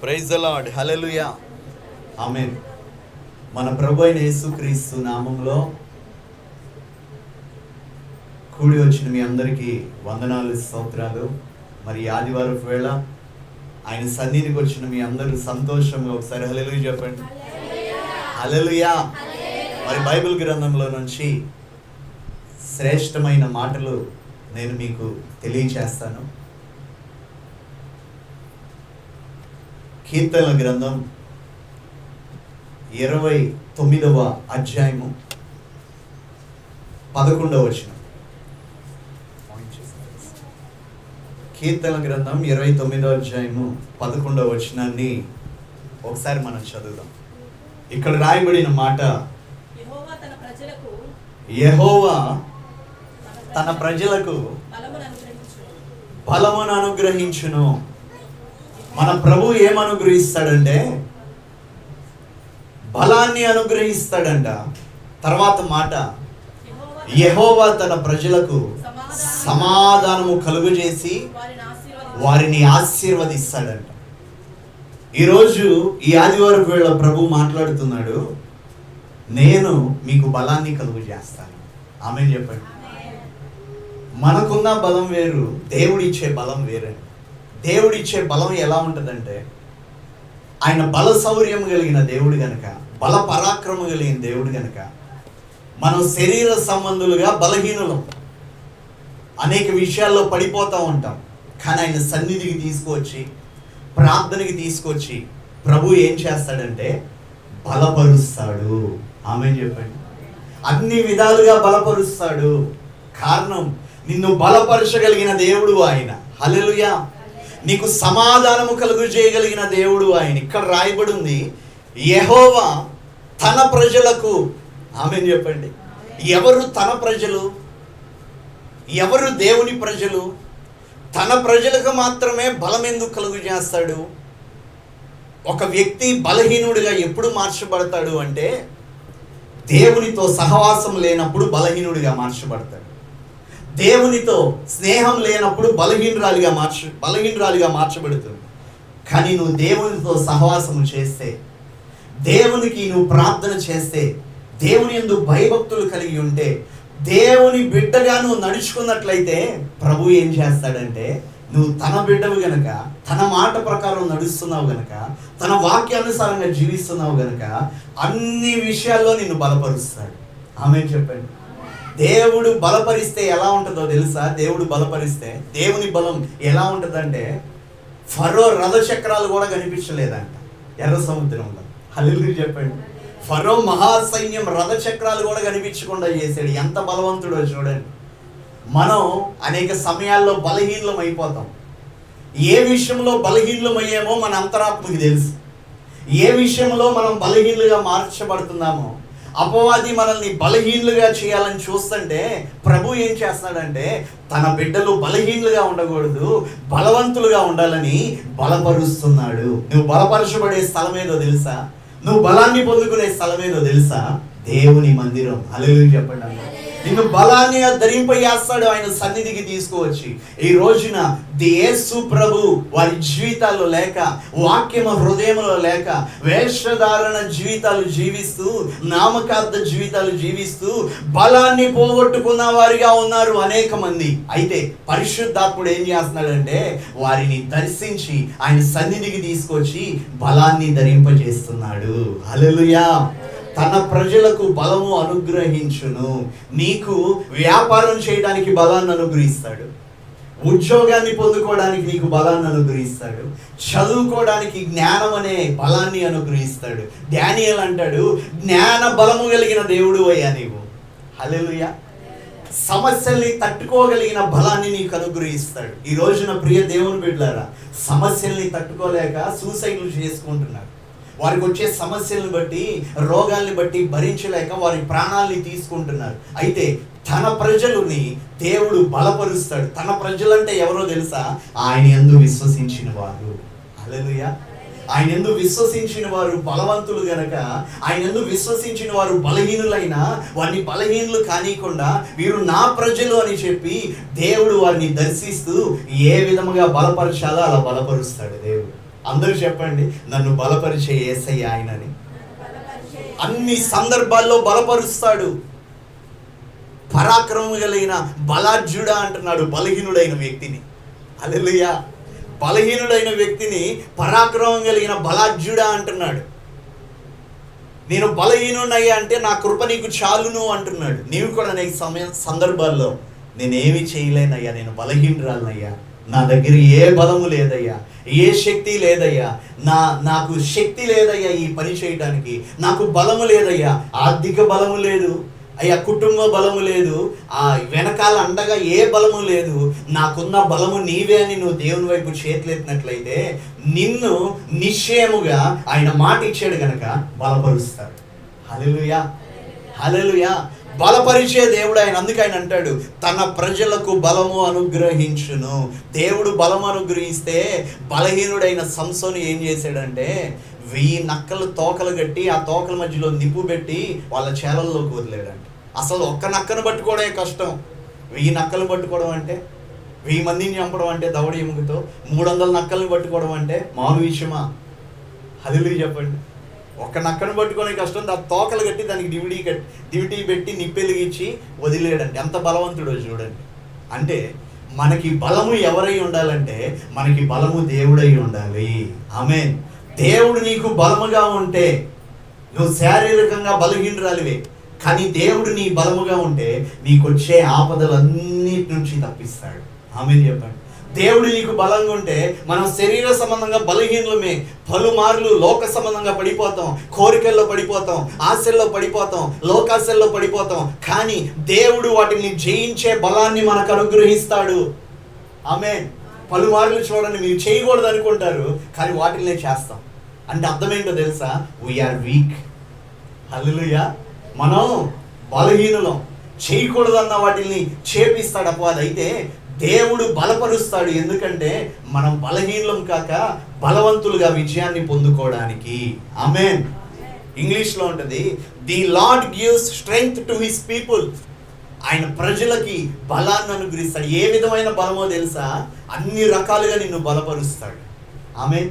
Praise the lord, హల్లెలూయా, ఆమేన్. మన ప్రభు అయిన యేసుక్రీస్తు నామంలో కూడి వచ్చిన మీ అందరికీ వందనాలు, స్తోత్రాలు. మరి ఆదివారం వేళ ఆయన సన్నిధికి వచ్చిన మీ అందరూ సంతోషంగా ఒకసారి హల్లెలూయా చెప్పండి. హల్లెలూయా. మరి బైబిల్ గ్రంథంలో నుంచి శ్రేష్టమైన మాటలు నేను మీకు తెలియచేస్తాను. కీర్తనల గ్రంథం 29వ అధ్యాయము 11వ వచనం. కీర్తనల గ్రంథం 29వ అధ్యాయము 11వ వచనాన్ని ఒకసారి మనం చదువుదాం. ఇక్కడ రాయబడిన మాట, యెహోవా తన ప్రజలకు బలమును అనుగ్రహించును. మన ప్రభు ఏమనుగ్రహిస్తాడంటే బలాన్ని అనుగ్రహిస్తాడంట. తర్వాత మాట, యెహోవా తన ప్రజలకు సమాధానము కలుగజేసి వారిని ఆశీర్వదిస్తాడంట. ఈరోజు ఈ ఆదివారం వేళ ప్రభు మాట్లాడుతున్నాడు, నేను మీకు బలాన్ని కలుగజేస్తాను. ఆమేన్ చెప్పండి. మనకున్న బలం వేరు, దేవుడిచ్చే బలం వేరే. దేవుడిచ్చే బలం ఎలా ఉంటుందంటే, ఆయన బల శౌర్యం కలిగిన దేవుడు గనక, బల పరాక్రమం కలిగిన దేవుడు గనక, మనం శరీర సంబంధులుగా బలహీనులం, అనేక విషయాల్లో పడిపోతూ ఉంటాం. కానీ ఆయన సన్నిధికి తీసుకొచ్చి, ప్రార్థనకి తీసుకొచ్చి ప్రభు ఏం చేస్తాడంటే బలపరుస్తాడు. ఆమేన్ చెప్పండి. అన్ని విధాలుగా బలపరుస్తాడు. కారణం, నిన్ను బలపరచగలిగిన దేవుడు ఆయన. హల్లెలూయా. నీకు సమాధానము కలుగు చేయగలిగిన దేవుడు ఆయన. ఇక్కడ రాయబడి ఉంది, యెహోవా తన ప్రజలకు. ఆమేన్ చెప్పండి. ఎవరు తన ప్రజలు? ఎవరు దేవుని ప్రజలు? తన ప్రజలకు మాత్రమే బలం ఎందుకు కలుగు చేస్తాడు? ఒక వ్యక్తి బలహీనుడిగా ఎప్పుడు మార్చబడతాడు అంటే, దేవునితో సహవాసం లేనప్పుడు బలహీనుడిగా మార్చబడతాడు. దేవునితో స్నేహం లేనప్పుడు బలహీనురాలిగా మార్చబడుతుంది. కానీ నువ్వు దేవునితో సహవాసము చేస్తే, దేవునికి నువ్వు ప్రార్థన చేస్తే, దేవుని యందు భయభక్తులు కలిగి ఉంటే, దేవుని బిడ్డగా నువ్వు నడుచుకున్నట్లయితే ప్రభు ఏం చేస్తాడంటే, నువ్వు తన బిడ్డవు గనక, తన మాట ప్రకారం నడుస్తున్నావు గనక, తన వాక్యానుసారంగా జీవిస్తున్నావు గనక అన్ని విషయాల్లో నిన్ను బలపరుస్తాడు. ఆమేన్ చెప్పండి. దేవుడు బలపరిస్తే ఎలా ఉంటుందో తెలుసా? దేవుడు బలపరిస్తే దేవుని బలం ఎలా ఉంటుందంటే, ఫరో రథచక్రాలు కూడా కనిపించలేదంట ఎర్ర సముద్రంలో. హల్లెలూయా చెప్పండి. ఫరో మహాసైన్యం రథచక్రాలు కూడా కనిపించకుండా చేశాడు. ఎంత బలవంతుడో చూడండి. మనం అనేక సమయాల్లో బలహీనం అయిపోతాం. ఏ విషయంలో బలహీనం అయ్యామో మన అంతరాత్మకి తెలుసు. ఏ విషయంలో మనం బలహీనులుగా మార్చబడుతున్నామో, అపవాది మనల్ని బలహీనులుగా చేయాలని చూస్తుంటే ప్రభు ఏం చేస్తాడంటే, తన బిడ్డలు బలహీనులుగా ఉండకూడదు, బలవంతులుగా ఉండాలని బలపరుస్తున్నాడు. నువ్వు బలపరచబడే స్థలం ఏదో తెలుసా? నువ్వు బలాన్ని పొందుకునే స్థలం ఏదో తెలుసా? దేవుని మందిరం. హల్లెలూయా చెప్పండి. నిన్ను బలాన్ని ధరింపజేస్తాడు ఆయన సన్నిధికి తీసుకువచ్చి. ఈ రోజున యేసు ప్రభు వారి జీవితాల్లో లేక, వాక్యము హృదయంలో లేక, వేషధారణ జీవితాలు జీవిస్తూ, నామకార్థ జీవితాలు జీవిస్తూ బలాన్ని పోగొట్టుకున్న వారిగా ఉన్నారు అనేక మంది. అయితే పరిశుద్ధాత్ముడు ఏం చేస్తున్నాడంటే, వారిని దర్శించి ఆయన సన్నిధికి తీసుకొచ్చి బలాన్ని ధరింపజేస్తున్నాడు. హల్లెలూయా. తన ప్రజలకు బలము అనుగ్రహించును. నీకు వ్యాపారం చేయడానికి బలాన్ని అనుగ్రహిస్తాడు, ఉద్యోగాన్ని పొందుకోవడానికి నీకు బలాన్ని అనుగ్రహిస్తాడు, చదువుకోవడానికి జ్ఞానం అనే బలాన్ని అనుగ్రహిస్తాడు. డానియేల్ అంటాడు, జ్ఞాన బలము కలిగిన దేవుడు అయ్యా నీవు. హల్లెలూయా. సమస్యల్ని తట్టుకోగలిగిన బలాన్ని నీకు అనుగ్రహిస్తాడు. ఈ రోజున ప్రియ దేవుని బిడ్డలారా, సమస్యల్ని తట్టుకోలేక సూసైడ్లు చేసుకుంటున్నారు. వారికి వచ్చే సమస్యలను బట్టి, రోగాల్ని బట్టి భరించలేక వారి ప్రాణాలని తీసుకుంటున్నారు. అయితే తన ప్రజలని దేవుడు బలపరుస్తాడు. తన ప్రజలంటే ఎవరో తెలుసా? ఆయన యందు విశ్వసించిన వారు. హల్లెలూయా. ఆయన యందు విశ్వసించిన వారు బలవంతులు గనక, ఆయన యందు విశ్వసించిన వారు బలహీనులైనా వారిని బలహీనులు కానీయకుండా వీరు నా ప్రజలు అని చెప్పి దేవుడు వారిని దర్శిస్తూ ఏ విధముగా బలపరచాలో అలా బలపరుస్తాడు దేవుడు. అందరూ చెప్పండి, నన్ను బలపరిచే యేసయ్య ఆయనని. అన్ని సందర్భాల్లో బలపరుస్తాడు. పరాక్రమం కలిగిన బలాఢ్యుడా అంటున్నాడు బలహీనుడైన వ్యక్తిని. హల్లెలూయా. బలహీనుడైన వ్యక్తిని పరాక్రమం కలిగిన బలాఢ్యుడా అంటున్నాడు. నేను బలహీనుడయ్యా అంటే నా కృప నీకు చాలును అంటున్నాడు. నీవు కూడా అనేక సందర్భాల్లో నేనేమి చేయలేనయ్యా, నేను బలహీనురాలనయ్యా, నా దగ్గర ఏ బలము లేదయ్యా, ఏ శక్తి లేదయ్యా, నాకు శక్తి లేదయ్యా ఈ పని చేయడానికి, నాకు బలము లేదయ్యా, ఆర్థిక బలము లేదు అయ్యా, కుటుంబ బలము లేదు, ఆ వెనకాల అండగా ఏ బలము లేదు, నాకున్న బలము నీవే అని నువ్వు దేవుని వైపు చేతులెత్తినట్లయితే నిన్ను నిశ్చయముగా ఆయన మాట ఇచ్చాడు గనక బలపరుస్తాడు. హల్లెలూయా, హల్లెలూయా. బలపరిచే దేవుడు ఆయన. అందుకే ఆయన అంటాడు, తన ప్రజలకు బలము అనుగ్రహించును. దేవుడు బలము అనుగ్రహిస్తే బలహీనుడైన సంసోను ఏం చేశాడంటే 1000 నక్కలు తోకలు కట్టి ఆ తోకల మధ్యలో నిప్పు పెట్టి వాళ్ళ చేలల్లోకి వదిలేడంట. అసలు ఒక్క నక్కను పట్టుకోవడమే కష్టం. 1000 నక్కలు పట్టుకోవడం అంటే, 1000 మందిని చంపడం అంటే దవడ ఎముకతో, 300 నక్కల్ని పట్టుకోవడం అంటే మామూలు విషయమా? హల్లెలూయా చెప్పండి. ఒక్క నక్కను పట్టుకునే కష్టం, దాని తోకలు కట్టి దానికి దివిటీ పెట్టి నిప్పెలిగించి వదిలేడంటే ఎంత బలవంతుడో చూడండి. అంటే మనకి బలము ఎవరై ఉండాలంటే మనకి బలము దేవుడై ఉండాలి. ఆమేన్. దేవుడు నీకు బలముగా ఉంటే, నువ్వు శారీరకంగా బలహీనురాలివే, కానీ దేవుడు నీ బలముగా ఉంటే నీకు వచ్చే ఆపదలన్నిటి నుంచి తప్పిస్తాడు. ఆమేన్ చెప్పండి. దేవుడు నీకు బలంగా ఉంటే మనం శరీర సంబంధంగా బలహీనులమే, పలుమార్లు లోక సంబంధంగా పడిపోతాం, కోరికల్లో పడిపోతాం, ఆశల్లో పడిపోతాం, లోకాశల్లో పడిపోతాం. కానీ దేవుడు వాటిని జయించే బలాన్ని మనకు అనుగ్రహిస్తాడు. ఆమేన్. పలుమార్లు చూడండి, మీరు చేయకూడదు అనుకుంటారు కానీ వాటినే చేస్తాం. అంటే అర్థమేంటో తెలుసా? We are weak. హల్లెలూయా. మనం బలహీనులం, చేయకూడదన్న వాటిని చేపిస్తాడు అపవాది. అయితే దేవుడు బలపరుస్తాడు. ఎందుకంటే మనం బలహీనులం కాక బలవంతులుగా విజయాన్ని పొందుకోవడానికి. ఆమేన్. ఇంగ్లీష్లో ఉంటుంది, the Lord gives strength to his people. ఆయన ప్రజలకి బలాన్ని అనుగ్రహిస్తాడు. ఏ విధమైన బలమో తెలుసా? అన్ని రకాలుగా నిన్ను బలపరుస్తాడు. ఆమేన్.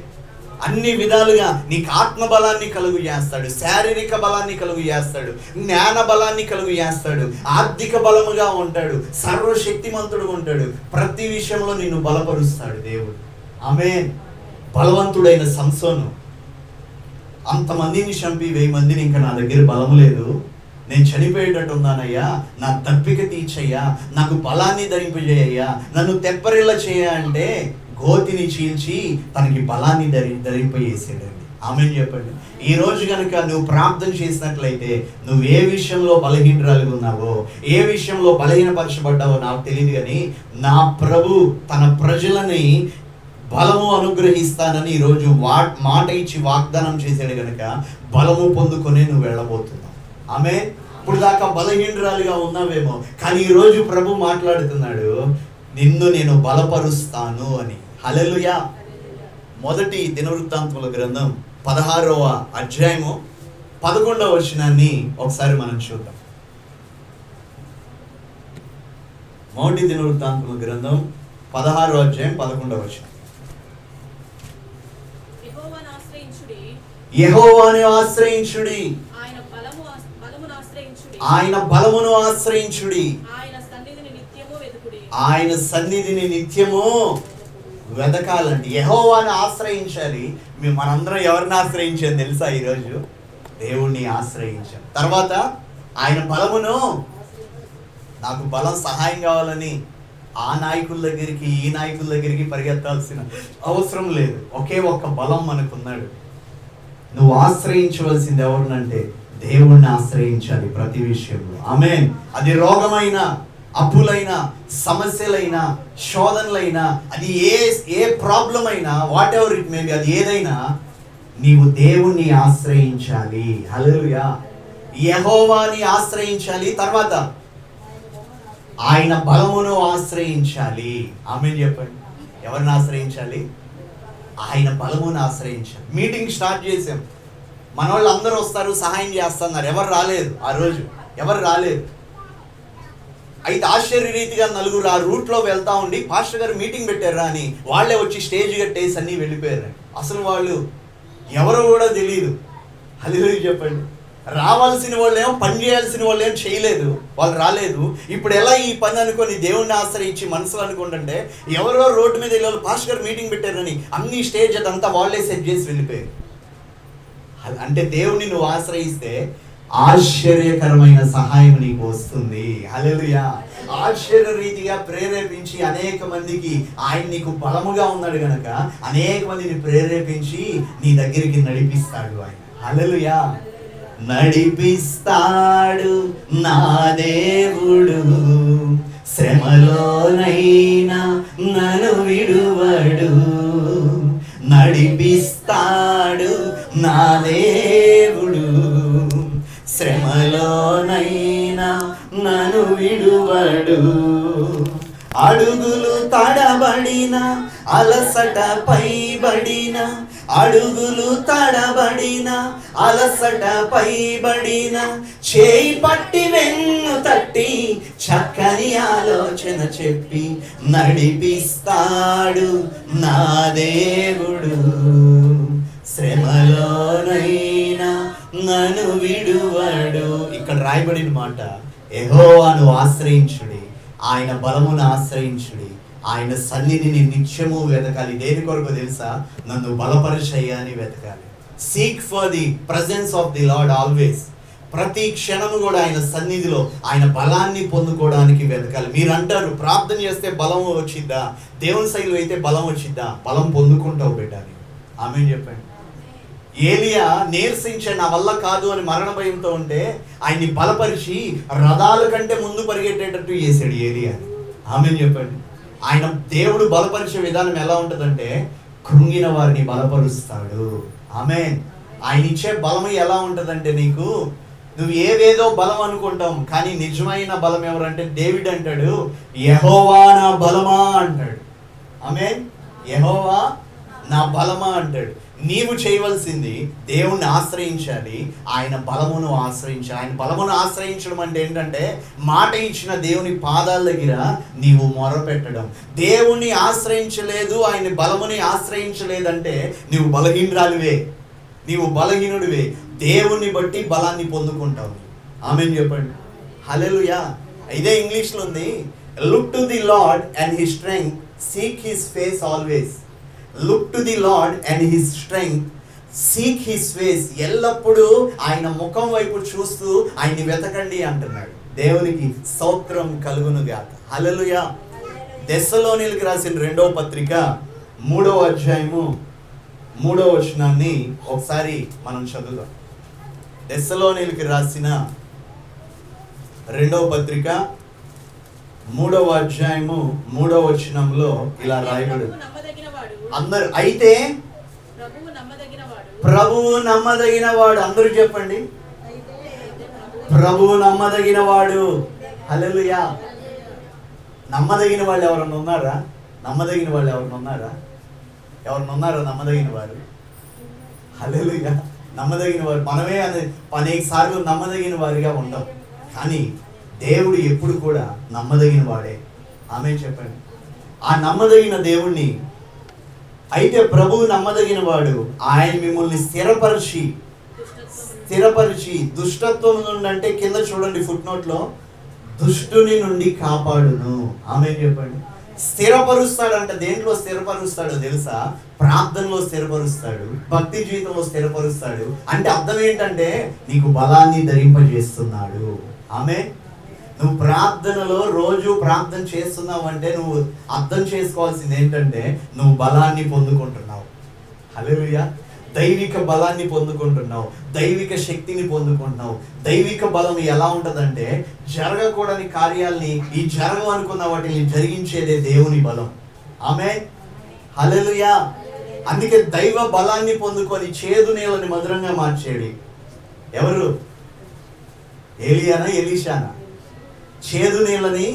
అన్ని విధాలుగా నీకు ఆత్మ బలాన్ని కలుగు చేస్తాడు, శారీరక బలాన్ని కలుగు చేస్తాడు, జ్ఞాన బలాన్ని కలుగు చేస్తాడు, ఆర్థిక బలముగా ఉంటాడు, సర్వశక్తిమంతుడుగా ఉంటాడు. ప్రతి విషయంలో నిన్ను బలపరుస్తాడు దేవుడు. ఆమేన్. బలవంతుడైన సంసోను అంతమందిని చంపి 1000 మందిని, ఇంకా నా దగ్గర బలము లేదు, నేను చనిపోయేటట్టు ఉన్నానయ్యా, నా తప్పిక తీర్చయ్యా, నాకు బలాన్ని ధరింపజేయ్యా, నన్ను తెప్పరిల్ల చేయ అంటే గోతిని చీల్చి తనకి బలాన్ని ధరింపజేసాడండి. ఆమేన్ చెప్పండి. ఈ రోజు కనుక నువ్వు ప్రార్థన చేసినట్లయితే నువ్వు ఏ విషయంలో బలహీనరాలుగా ఉన్నావో, ఏ విషయంలో బలహీనపరచబడ్డావో నాకు తెలియదు, కానీ నా ప్రభు తన ప్రజలని బలము అనుగ్రహిస్తానని ఈరోజు మాట ఇచ్చి వాగ్దానం చేశాడు కనుక బలము పొందుకొని నువ్వు వెళ్ళబోతున్నావు. ఆమె ఇప్పుడు దాకా బలహీనరాలుగా ఉన్నావేమో, కానీ ఈరోజు ప్రభు మాట్లాడుతున్నాడు, నిన్ను నేను బలపరుస్తాను అని. హల్లెలూయా. మొదటి దినవృత్తాంతముల గ్రంథం 16వ అధ్యాయము 11వ వచనాన్ని ఒకసారి మనం చూద్దాం. మొదటి దినవృత్తాంతముల గ్రంథం 16వ అధ్యాయం 11వ వచనం. యెహోవాను ఆశ్రయించుడి, ఆయన బలమును ఆశ్రయించుడి, ఆయన సన్నిధిని నిత్యము వెతకాలండి. యెహోవాను ఆశ్రయించాలి. మనందరం ఎవరిని ఆశ్రయించాం తెలుసా? ఈరోజు దేవుణ్ణి ఆశ్రయించాం. తర్వాత ఆయన బలమును, నాకు బలం సహాయం కావాలని ఆ నాయకుల దగ్గరికి ఈ నాయకుల దగ్గరికి పరిగెత్తాల్సిన అవసరం లేదు. ఒకే ఒక్క బలం మనకున్నాడు. నువ్వు ఆశ్రయించవలసింది ఎవరినంటే దేవుణ్ణి ఆశ్రయించాలి ప్రతి విషయంలో. ఆమేన్. అది రోగమైనా, అప్పులైనా, సమస్యలైనా, శోధనలైనా, అది ఏ ప్రాబ్లం అయినా, what ever it may be, అది ఏదైనా నీవు దేవుణ్ణి ఆశ్రయించాలి. హల్లెలూయా. యెహోవాని ఆశ్రయించాలి. తర్వాత ఆయన బలమును ఆశ్రయించాలి. ఆమేన్ చెప్పండి. ఎవరిని ఆశ్రయించాలి? ఆయన బలమును ఆశ్రయించాలి. మీటింగ్ స్టార్ట్ చేసాం, మన వాళ్ళు అందరూ వస్తారు, సహాయం చేస్తున్నారు. ఎవరు రాలేదు ఆ రోజు, ఎవరు రాలేదు. అయితే ఆశ్చర్య రీతిగా నలుగురు ఆ రూట్లో వెళ్తా ఉండి పాస్టర్ గారు మీటింగ్ పెట్టారా అని వాళ్ళే వచ్చి స్టేజ్ కట్టేసి అన్నీ వెళ్ళిపోయారు. అసలు వాళ్ళు ఎవరో కూడా తెలియదు. హల్లెలూయా చెప్పండి. రావాల్సిన వాళ్ళేమో పని చేయాల్సిన వాళ్ళు ఏమో చేయలేదు, వాళ్ళు రాలేదు. ఇప్పుడు ఎలా ఈ పని అనుకొని దేవుణ్ణి ఆశ్రయించి మనసులో అనుకుంటుంటే ఎవరో రోడ్డు మీద వెళ్ళి పాస్టర్ గారు మీటింగ్ పెట్టారని అన్ని స్టేజ్ అదంతా వాళ్ళే సెట్ చేసి వెళ్ళిపోయారు. అంటే దేవుణ్ణి నువ్వు ఆశ్రయిస్తే ఆశ్చర్యకరమైన సహాయం నీకు వస్తుంది. హల్లెలూయా. ఆశ్చర్య రీతిగా ప్రేరేపించి అనేక మందికి ఆయన నీకు బలముగా ఉన్నాడు గనక అనేక మందిని ప్రేరేపించి నీ దగ్గరికి నడిపిస్తాడు ఆయన. హల్లెలూయా. నడిపిస్తాడు నా దేవుడు, శ్రమలోనైనా నన్ను విడువడు. నడిపిస్తాడు నా దేవుడు, శ్రమలోనైనా నన్ను విడువడు. అడుగులు తడబడిన అలసట పైబడిన, అడుగులు తడబడిన అలసట పైబడిన, చేయి పట్టి వెన్ను తట్టి చక్కని ఆలోచన చెప్పి నడిపిస్తాడు నా దేవుడు, శ్రమలోనైనా నన్ను విడువడు. ఇక్కడ రాయబడిన మాట, యెహోవాను ఆశ్రయించుడి, ఆయన బలమును ఆశ్రయించుడి, ఆయన సన్నిధిని నిత్యము వెతకాలి. దేని కొరకు తెలుసా? నన్ను బలపరిచయ్యా అని వెతకాలి. Seek for the presence of the lord always. ప్రతి క్షణము కూడా ఆయన సన్నిధిలో ఆయన బలాన్ని పొందుకోవడానికి వెతకాలి. మీరు అంటారు ప్రార్థన చేస్తే బలం వచ్చిద్దా, దేవుని శైలిలో అయితే బలం వచ్చిద్దా? బలం పొందుకుంటావు బిడ్డని. ఆమేన్ చెప్పండి. ఏలియా నీరసించే నా వల్ల కాదు అని మరణ భయంతో ఉంటే ఆయన్ని బలపరిచి రథాల కంటే ముందు పరిగెట్టేటట్టు చేశాడు ఏలియా. ఆమేన్ చెప్పండి. ఆయన దేవుడు బలపరిచే విధానం ఎలా ఉంటుందంటే కృంగిన వారిని బలపరుస్తాడు. ఆమేన్. ఆయన ఇచ్చే బలం ఎలా ఉంటుందంటే నీకు నువ్వు ఏవేదో బలం అనుకుంటాం, కానీ నిజమైన బలం ఎవరంటే డేవిడ్ అంటాడు, యెహోవా నా బలమా అంటాడు. ఆమేన్. యెహోవా నా బలమా అంటాడు. నీవు చేయవలసింది దేవుణ్ణి ఆశ్రయించాలి, ఆయన బలమును ఆశ్రయించాలి. ఆయన బలమును ఆశ్రయించడం అంటే ఏంటంటే మాట ఇచ్చిన దేవుని పాదాల దగ్గర నీవు మొరపెట్టడం. దేవుణ్ణి ఆశ్రయించలేదు, ఆయన బలముని ఆశ్రయించలేదంటే నీవు బలహీనురాలివే, నీవు బలహీనుడివే. దేవుణ్ణి బట్టి బలాన్ని పొందుకుంటావు. ఆమేన్ చెప్పండి. హల్లెలూయా. ఇదే ఇంగ్లీష్లో ఉంది, look to the lord and his strength, seek his face always. Look to the lord and his strength, seek his face. ఎల్లప్పుడూ ఆయన ముఖం వైపు చూస్తూ ఆయన్ని వెతకండి అంటున్నాడు. దేవునికి స్తోత్రం కలుగును గాక. హల్లెలూయా. దెస్సలోనీయులకు రాసిన 2వ పత్రిక 3వ అధ్యాయము 3వ వచనాన్ని ఒకసారి మనం చదువుదాం. దెస్సలోనీయులకు రాసిన 2వ పత్రిక 3వ అధ్యాయము 3వ వచనంలో ఇలా రాయబడు. అందరు అయితే ప్రభువు నమ్మదగిన వాడు. అందరూ చెప్పండి, ప్రభువు నమ్మదగిన వాడు. హల్లెలూయా. నమ్మదగిన వాళ్ళు ఎవరన్నా ఉన్నారా? నమ్మదగిన వాళ్ళు ఎవరన్నా ఉన్నారా? ఎవరన్నా ఉన్నారా నమ్మదగిన వారు? హల్లెలూయా. నమ్మదగిన వారు మనమే అనేక సార్లు నమ్మదగిన వారిగా ఉంటాం, కానీ దేవుడు ఎప్పుడు కూడా నమ్మదగిన వాడే. ఆమేన్ చెప్పండి. ఆ నమ్మదగిన దేవుణ్ణి అయితే ప్రభువు నమ్మదగిన వాడు, ఆయన మిమ్మల్ని స్థిరపరిచి దుష్టత్వం నుండి, అంటే కింద చూడండి ఫుట్ నోట్లో, దుష్టుని నుండి కాపాడును. ఆమేన్ చెప్పండి. స్థిరపరుస్తాడంట. దేంట్లో స్థిరపరుస్తాడో తెలుసా? ప్రార్థనలో స్థిరపరుస్తాడు, భక్తి జీవితంలో స్థిరపరుస్తాడు. అంటే అర్థం ఏంటంటే నీకు బలాన్ని ధరింపజేస్తున్నాడు. ఆమేన్. నువ్వు ప్రార్థనలో రోజు ప్రార్థన చేస్తున్నావు అంటే నువ్వు అర్థం చేసుకోవాల్సింది ఏంటంటే నువ్వు బలాన్ని పొందుకుంటున్నావు. హల్లెలూయా. దైవిక బలాన్ని పొందుకుంటున్నావు, దైవిక శక్తిని పొందుకుంటున్నావు. దైవిక బలం ఎలా ఉంటుందంటే జరగకూడని కార్యాలని, ఈ జరగవు అనుకున్న వాటిని జరిగించేదే దేవుని బలం. ఆమేన్. హల్లెలూయా. అందుకే దైవ బలాన్ని పొందుకొని చేదు నీళ్ళని మధురంగా మార్చేది ఎవరు? ఏలియానా ఎలీషానా? చేదు నీళ్ళని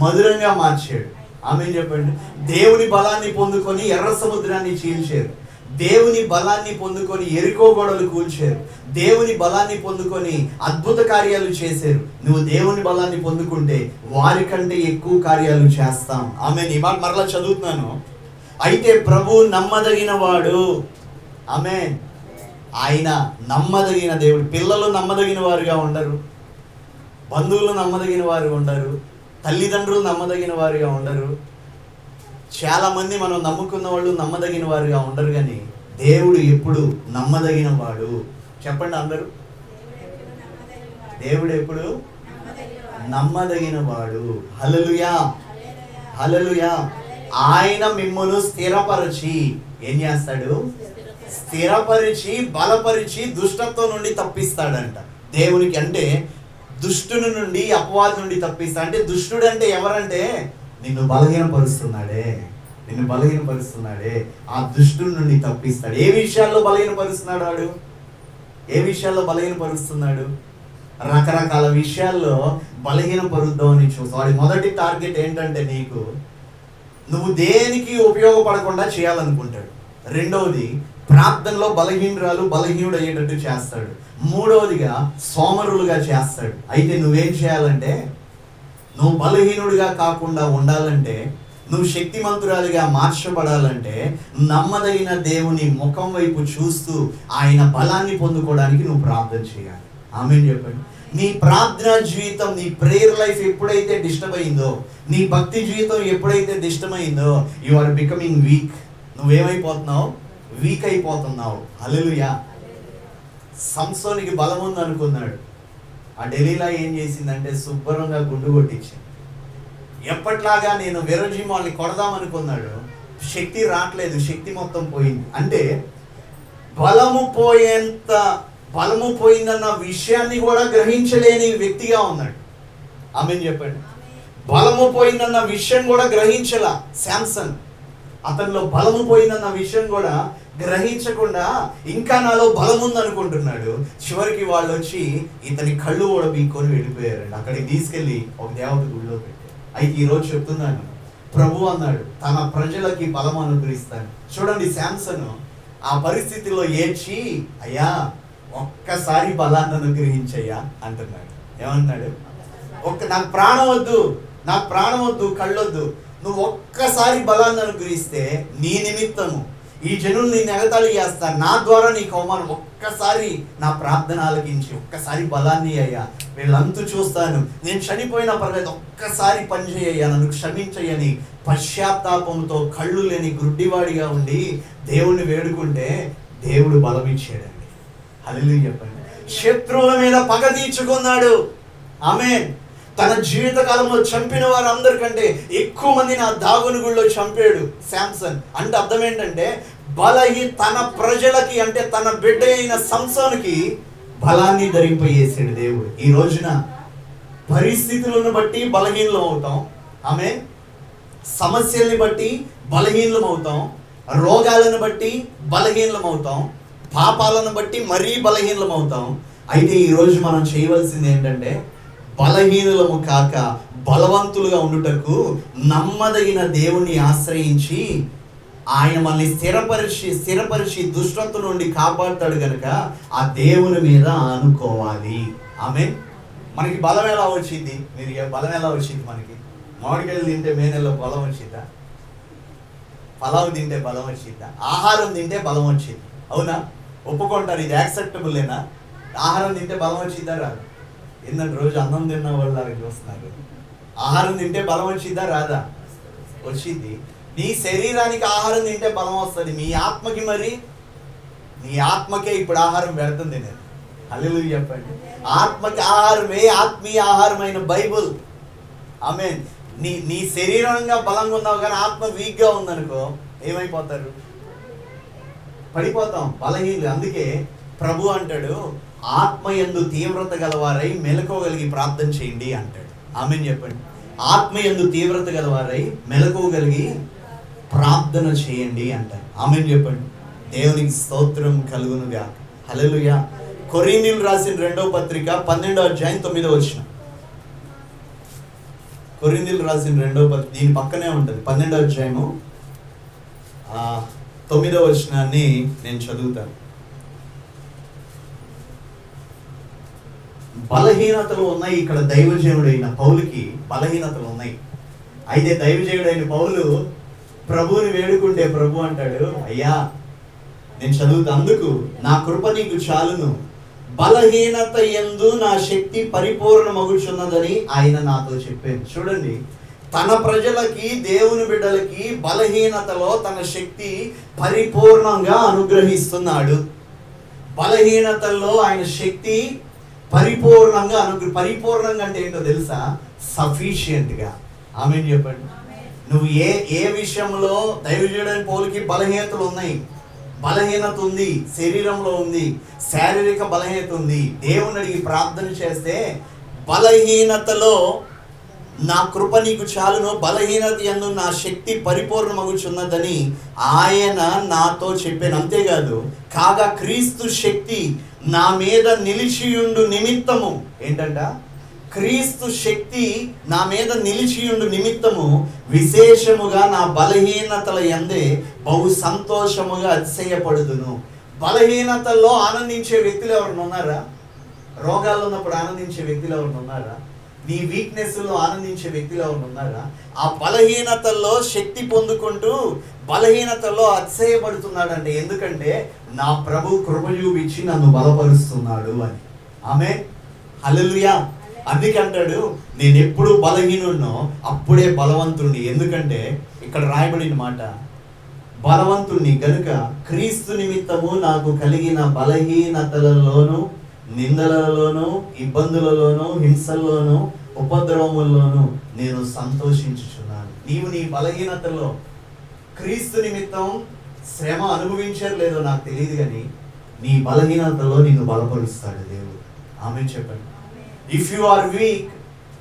మధురంగా మార్చాడు. ఆమేన్ చెప్పండి. దేవుని బలాన్ని పొందుకొని ఎర్ర సముద్రాన్ని చీల్చారు. దేవుని బలాన్ని పొందుకొని ఎరికో గోడలు కూల్చారు, దేవుని బలాన్ని పొందుకొని అద్భుత కార్యాలు చేశారు. నువ్వు దేవుని బలాన్ని పొందుకుంటే వారికంటే ఎక్కువ కార్యాలు చేస్తాం. ఆమేన్. ఈ మాట మరలా చదువుతున్నాను. అయితే ప్రభు నమ్మదగిన వాడు. ఆమేన్. ఆయన నమ్మదగిన దేవుడు. పిల్లలు నమ్మదగిన వారుగా ఉండరు, బంధువులు నమ్మదగిన వారు ఉండరు, తల్లిదండ్రులు నమ్మదగిన వారుగా ఉండరు, చాలా మంది మనం నమ్ముకున్న వాళ్ళు నమ్మదగిన వారుగా ఉండరు. కానీ దేవుడు ఎప్పుడు నమ్మదగిన వాడు. చెప్పండి అందరూ. దేవుడు ఎప్పుడు నమ్మదగిన వాడు. హల్లెలూయా, హల్లెలూయా. ఆయన మిమ్మును స్థిరపరిచి ఏం చేస్తాడు? స్థిరపరిచి బలపరిచి దుష్టత్వం నుండి తప్పిస్తాడంట. దేవునికి అంటే దుష్టుని నుండి, అపవాది నుండి తప్పిస్తా. అంటే దుష్టుడు అంటే ఎవరంటే నిన్ను బలహీనపరుస్తున్నాడే, నిన్ను బలహీనపరుస్తున్నాడే. ఆ దుష్టుడి నుండి తప్పిస్తాడు. ఏ విషయాల్లో బలహీనపరుస్తున్నాడు వాడు? ఏ విషయాల్లో బలహీనపరుస్తున్నాడు? రకరకాల విషయాల్లో బలహీనపరుద్దామని చూస్తావు. వాడి మొదటి టార్గెట్ ఏంటంటే నువ్వు దేనికి ఉపయోగపడకుండా చేయాలనుకుంటాడు. రెండవది ప్రార్థనలో బలహీనుడు అయ్యేటట్టు చేస్తాడు. మూడవదిగా సోమరులుగా చేస్తాడు. అయితే నువ్వేం చేయాలంటే, నువ్వు బలహీనుడిగా కాకుండా ఉండాలంటే, నువ్వు శక్తిమంతురాలిగా మార్చబడాలంటే, నమ్మదగిన దేవుని ముఖం వైపు చూస్తూ ఆయన బలాన్ని పొందుకోవడానికి నువ్వు ప్రార్థన చేయాలి. ఆమేన్ చెప్పండి. నీ ప్రార్థనా జీవితం, నీ ప్రేయర్ లైఫ్ ఎప్పుడైతే డిస్టర్బ్ అయిందో, నీ భక్తి జీవితం ఎప్పుడైతే డిస్టర్బ్ అయిందో, యు ఆర్ బికమింగ్ వీక్. నువ్వేమైపోతున్నావు? వీక్ అయిపోతున్నావు. హల్లెలూయా. సంసోనికి బలం ఉంది అనుకున్నాడు. ఆ డెలీలా ఏం చేసిందంటే శుభ్రంగా గుండు కొట్టించింది. ఎప్పట్లాగా నేను విరజిమాల్ని కొడదామనుకున్నాడు, శక్తి రావట్లేదు, శక్తి మొత్తం పోయింది. అంటే బలము పోయిందన్న విషయాన్ని కూడా గ్రహించలేని వ్యక్తిగా ఉన్నాడు. ఆమేన్ చెప్పండి. బలము పోయిందన్న విషయం కూడా గ్రహించలా శాంసన్. అతనిలో బలము పోయిందన్న విషయం కూడా గ్రహించకుండా ఇంకా నాలో బలం ఉంది అనుకుంటున్నాడు. చివరికి వాళ్ళు వచ్చి ఇతని కళ్ళు కూడా బీక్కొని వెళ్ళిపోయారండి. అక్కడికి తీసుకెళ్ళి ఒక దేవత గుడిలో పెట్టారు. అయితే ఈరోజు చెప్తున్నాను, ప్రభు అన్నాడు తన ప్రజలకి బలం అనుగ్రహిస్తాను. చూడండి, శాంసన్ ఆ పరిస్థితిలో ఏడ్చి, అయ్యా ఒక్కసారి బలాన్ని అనుగ్రహించయ్యా అంటున్నాడు. ఏమంటున్నాడు? నాకు ప్రాణం వద్దు, కళ్ళొద్దు, నువ్వు ఒక్కసారి బలాన్ని అనుగ్రహిస్తే నీ నిమిత్తము ఈ జనులు నేను ఎగతాళి చేస్తాను, నా ద్వారా నీకు అవమానం, ఒక్కసారి నా ప్రార్థన ఆలకించి ఒక్కసారి బలాన్ని అయ్యా, వీళ్ళంతూ చూస్తాను, నేను చనిపోయినా పర్లేదు, ఒక్కసారి పని చేయయ్యా, నన్ను క్షమించయ్యని పశ్చాత్తాపంతో కళ్ళు లేని గుడ్డివాడిగా ఉండి దేవుణ్ణి వేడుకుంటే దేవుడు బలం ఇచ్చాడండి. హల్లెలూయా చెప్పండి. శత్రువుల మీద పగ తీర్చుకున్నాడు. ఆమేన్. తన జీవితకాలంలో చంపిన వారందరికంటే ఎక్కువ మందిని ఆ దాగుని గుడిలో చంపాడు శాంసన్. అంటే అర్థం ఏంటంటే తన ప్రజలకి, అంటే తన బిడ్డ అయిన సంసోనుకి బలాన్ని ధరింపజేసాడు దేవుడు. ఈ రోజున పరిస్థితులను బట్టి బలహీనం అవుతాం. ఆమేన్. సమస్యల్ని బట్టి బలహీనం అవుతాం, రోగాలను బట్టి బలహీనం అవుతాం, పాపాలను బట్టి మరీ బలహీనం అవుతాం. అయితే ఈరోజు మనం చేయవలసింది ఏంటంటే బలహీనులము కాక బలవంతులుగా ఉండుటకు నమ్మదగిన దేవుణ్ణి ఆశ్రయించి ఆయన మనల్ని స్థిరపరిచి దుష్టత్వం నుండి కాపాడుతాడు కనుక ఆ దేవుని మీద ఆనుకోవాలి. ఆమేన్. మనకి బలం ఎలా వచ్చింది? బలం ఎలా వచ్చింది? మనకి మామిడికాయలు తింటే మే నెలలో బలం వచ్చిందా? పలావ్ తింటే బలం వచ్చిందా? ఆహారం తింటే బలం వచ్చింది. అవునా? ఒప్పుకుంటారు, ఇది యాక్సెప్టబుల్లేనా? ఆహారం తింటే బలం వచ్చిందా? రాదు. ఏంటంటే రోజు అన్నం తిన్న వాళ్ళు అలా చూస్తున్నారు. ఆహారం తింటే బలం వచ్చిందా? రాదా? వచ్చింది. నీ శరీరానికి ఆహారం తింటే బలం వస్తుంది, మీ ఆత్మకి మరి, నీ ఆత్మకే ఇప్పుడు ఆహారం పెడుతుంది నేను. హల్లెలూయా చెప్పండి. ఆత్మకి ఆహారమే ఆత్మీయ ఆహారమైన బైబుల్. ఆమేన్. నీ శరీరంగా బలంగా ఉన్నావు కానీ ఆత్మ వీక్గా ఉందనుకో, ఏమైపోతారు? పడిపోతాం, బలహీనులు. అందుకే ప్రభు అంటాడు, ఆత్మయందు తీవ్రత గలవారై మెలకువగలిగి ప్రార్థన చేయండి అంటాడు. ఆమేన్ చెప్పండి. ఆత్మయందు తీవ్రత గలవారై మెలకువగలిగి ప్రార్థన చేయండి అంటాడు. ఆమేన్ చెప్పండి. దేవునికి స్తోత్రం కలుగునుగా. హల్లెలూయా. కొరింథీయులకు రాసిన 2వ పత్రిక 12వ అధ్యాయం 9వ వచనం. కొరింథీయులకు రాసిన 2వ పత్రిక దీని పక్కనే ఉంటుంది. 12వ అధ్యాయము 9వ వచనాన్ని నేను చదువుతాను. బలహీనతలు ఉన్నాయి. ఇక్కడ దైవజనుడైన పౌలుకి బలహీనతలు ఉన్నాయి. అయితే దైవజనుడైన పౌలు ప్రభువుని వేడుకుంటే ప్రభు అంటాడు, అయ్యా నేను చదువుతా, అందుకు నా కృప నీకు చాలును, బలహీనత యందు నా శక్తి పరిపూర్ణమగుచున్నదని ఆయన నాతో చెప్పాను. చూడండి, తన ప్రజలకి, దేవుని బిడ్డలకి బలహీనతలో తన శక్తి పరిపూర్ణంగా అనుగ్రహిస్తున్నాడు. బలహీనతల్లో ఆయన శక్తి పరిపూర్ణంగా పరిపూర్ణంగా అంటే ఏంటో తెలుసా? సఫిషియెంట్గా. ఆమేన్ చెప్పండి. నువ్వు ఏ విషయంలో, దైవజనుడైన పౌలుకి బలహీనతలు ఉన్నాయి. బలహీనత ఉంది, శరీరంలో ఉంది, శారీరక బలహీనత ఉంది. దేవుని అడిగి ప్రార్థన చేస్తే బలహీనతలో నా కృప నీకు చాలును, బలహీనత యందు నా శక్తి పరిపూర్ణమగుచున్నదని ఆయన నాతో చెప్పాను. అంతేకాదు, కాగా క్రీస్తు శక్తి నా మీద నిలిచియుండు నిమిత్తము, ఏంటంట? క్రీస్తు శక్తి నా మీద నిలిచియుండు నిమిత్తము విశేషముగా నా బలహీనతల యందే బహు సంతోషముగా అతిశయపడుదును. బలహీనతల్లో ఆనందించే వ్యక్తులు ఎవరైనా ఉన్నారా? రోగాల్లో ఉన్నప్పుడు ఆనందించే వ్యక్తులు ఎవరైనా ఉన్నారా? నీ వీక్నెస్లో ఆనందించే వ్యక్తులు ఎవరైనా ఉన్నారా? ఆ బలహీనతల్లో శక్తి పొందుకుంటూ బలహీనతల్లో అతిశయపడుతున్నాడు. అంటే ఎందుకంటే నా ప్రభు కృప చూపించి నన్ను బలపరుస్తున్నాడు అని. ఆమేన్, హల్లెలూయా. అందుకంటాడు, నేను ఎప్పుడు బలహీనుడినో అప్పుడే బలవంతుడిని. ఎందుకంటే ఇక్కడ రాయబడిన మాట, బలవంతుడిని గనుక క్రీస్తు నిమిత్తము నాకు కలిగిన బలహీనతలలోను, నిందలలోను, ఇబ్బందులలోను, హింసల్లోను, ఉపద్రవముల్లోను నేను సంతోషించుచున్నాను. నీవు నీ బలహీనతలో క్రీస్తు నిమిత్తం శ్రమ అనుభవించారు లేదో నాకు తెలియదు, కానీ నీ బలహీనతలో నిన్ను బలపరుస్తాడు దేవుడు. ఆమేన్ చెప్పండి. If you are weak,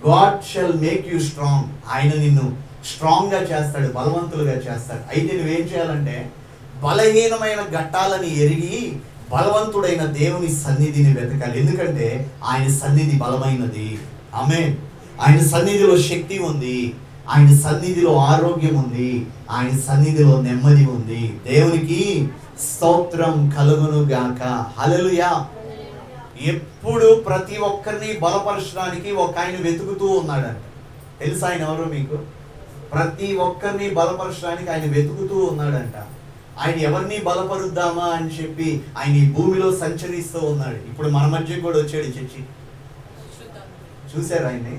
God shall make you strong. ఆయన నిన్ను స్ట్రాంగ్గా చేస్తాడు, బలవంతులుగా చేస్తాడు. అయితే నువ్వేం చేయాలంటే బలహీనమైన ఘట్టాలని ఎరిగి బలవంతుడైన దేవుని సన్నిధిని వెతకాలి. ఎందుకంటే ఆయన సన్నిధి బలమైనది. ఆమేన్. ఆయన సన్నిధిలో శక్తి ఉంది, ఆయన సన్నిధిలో ఆరోగ్యం ఉంది, ఆయన సన్నిధిలో నెమ్మది ఉంది. దేవునికి స్తోత్రం కలుగును గాక. హల్లెలూయా. ఎప్పుడు ప్రతి ఒక్కరిని బలపరచడానికి ఒక ఆయన వెతుకుతూ ఉన్నాడంట. తెలుసా ఆయన ఎవరో మీకు? ప్రతి ఒక్కరిని బలపరచడానికి ఆయన వెతుకుతూ ఉన్నాడంట. ఆయన ఎవరిని బలపరుద్దామా అని చెప్పి ఆయన ఈ భూమిలో సంచరిస్తూ ఉన్నాడు. ఇప్పుడు మన మధ్య కూడా వచ్చాడు చర్చి. చూశారు ఆయన్ని?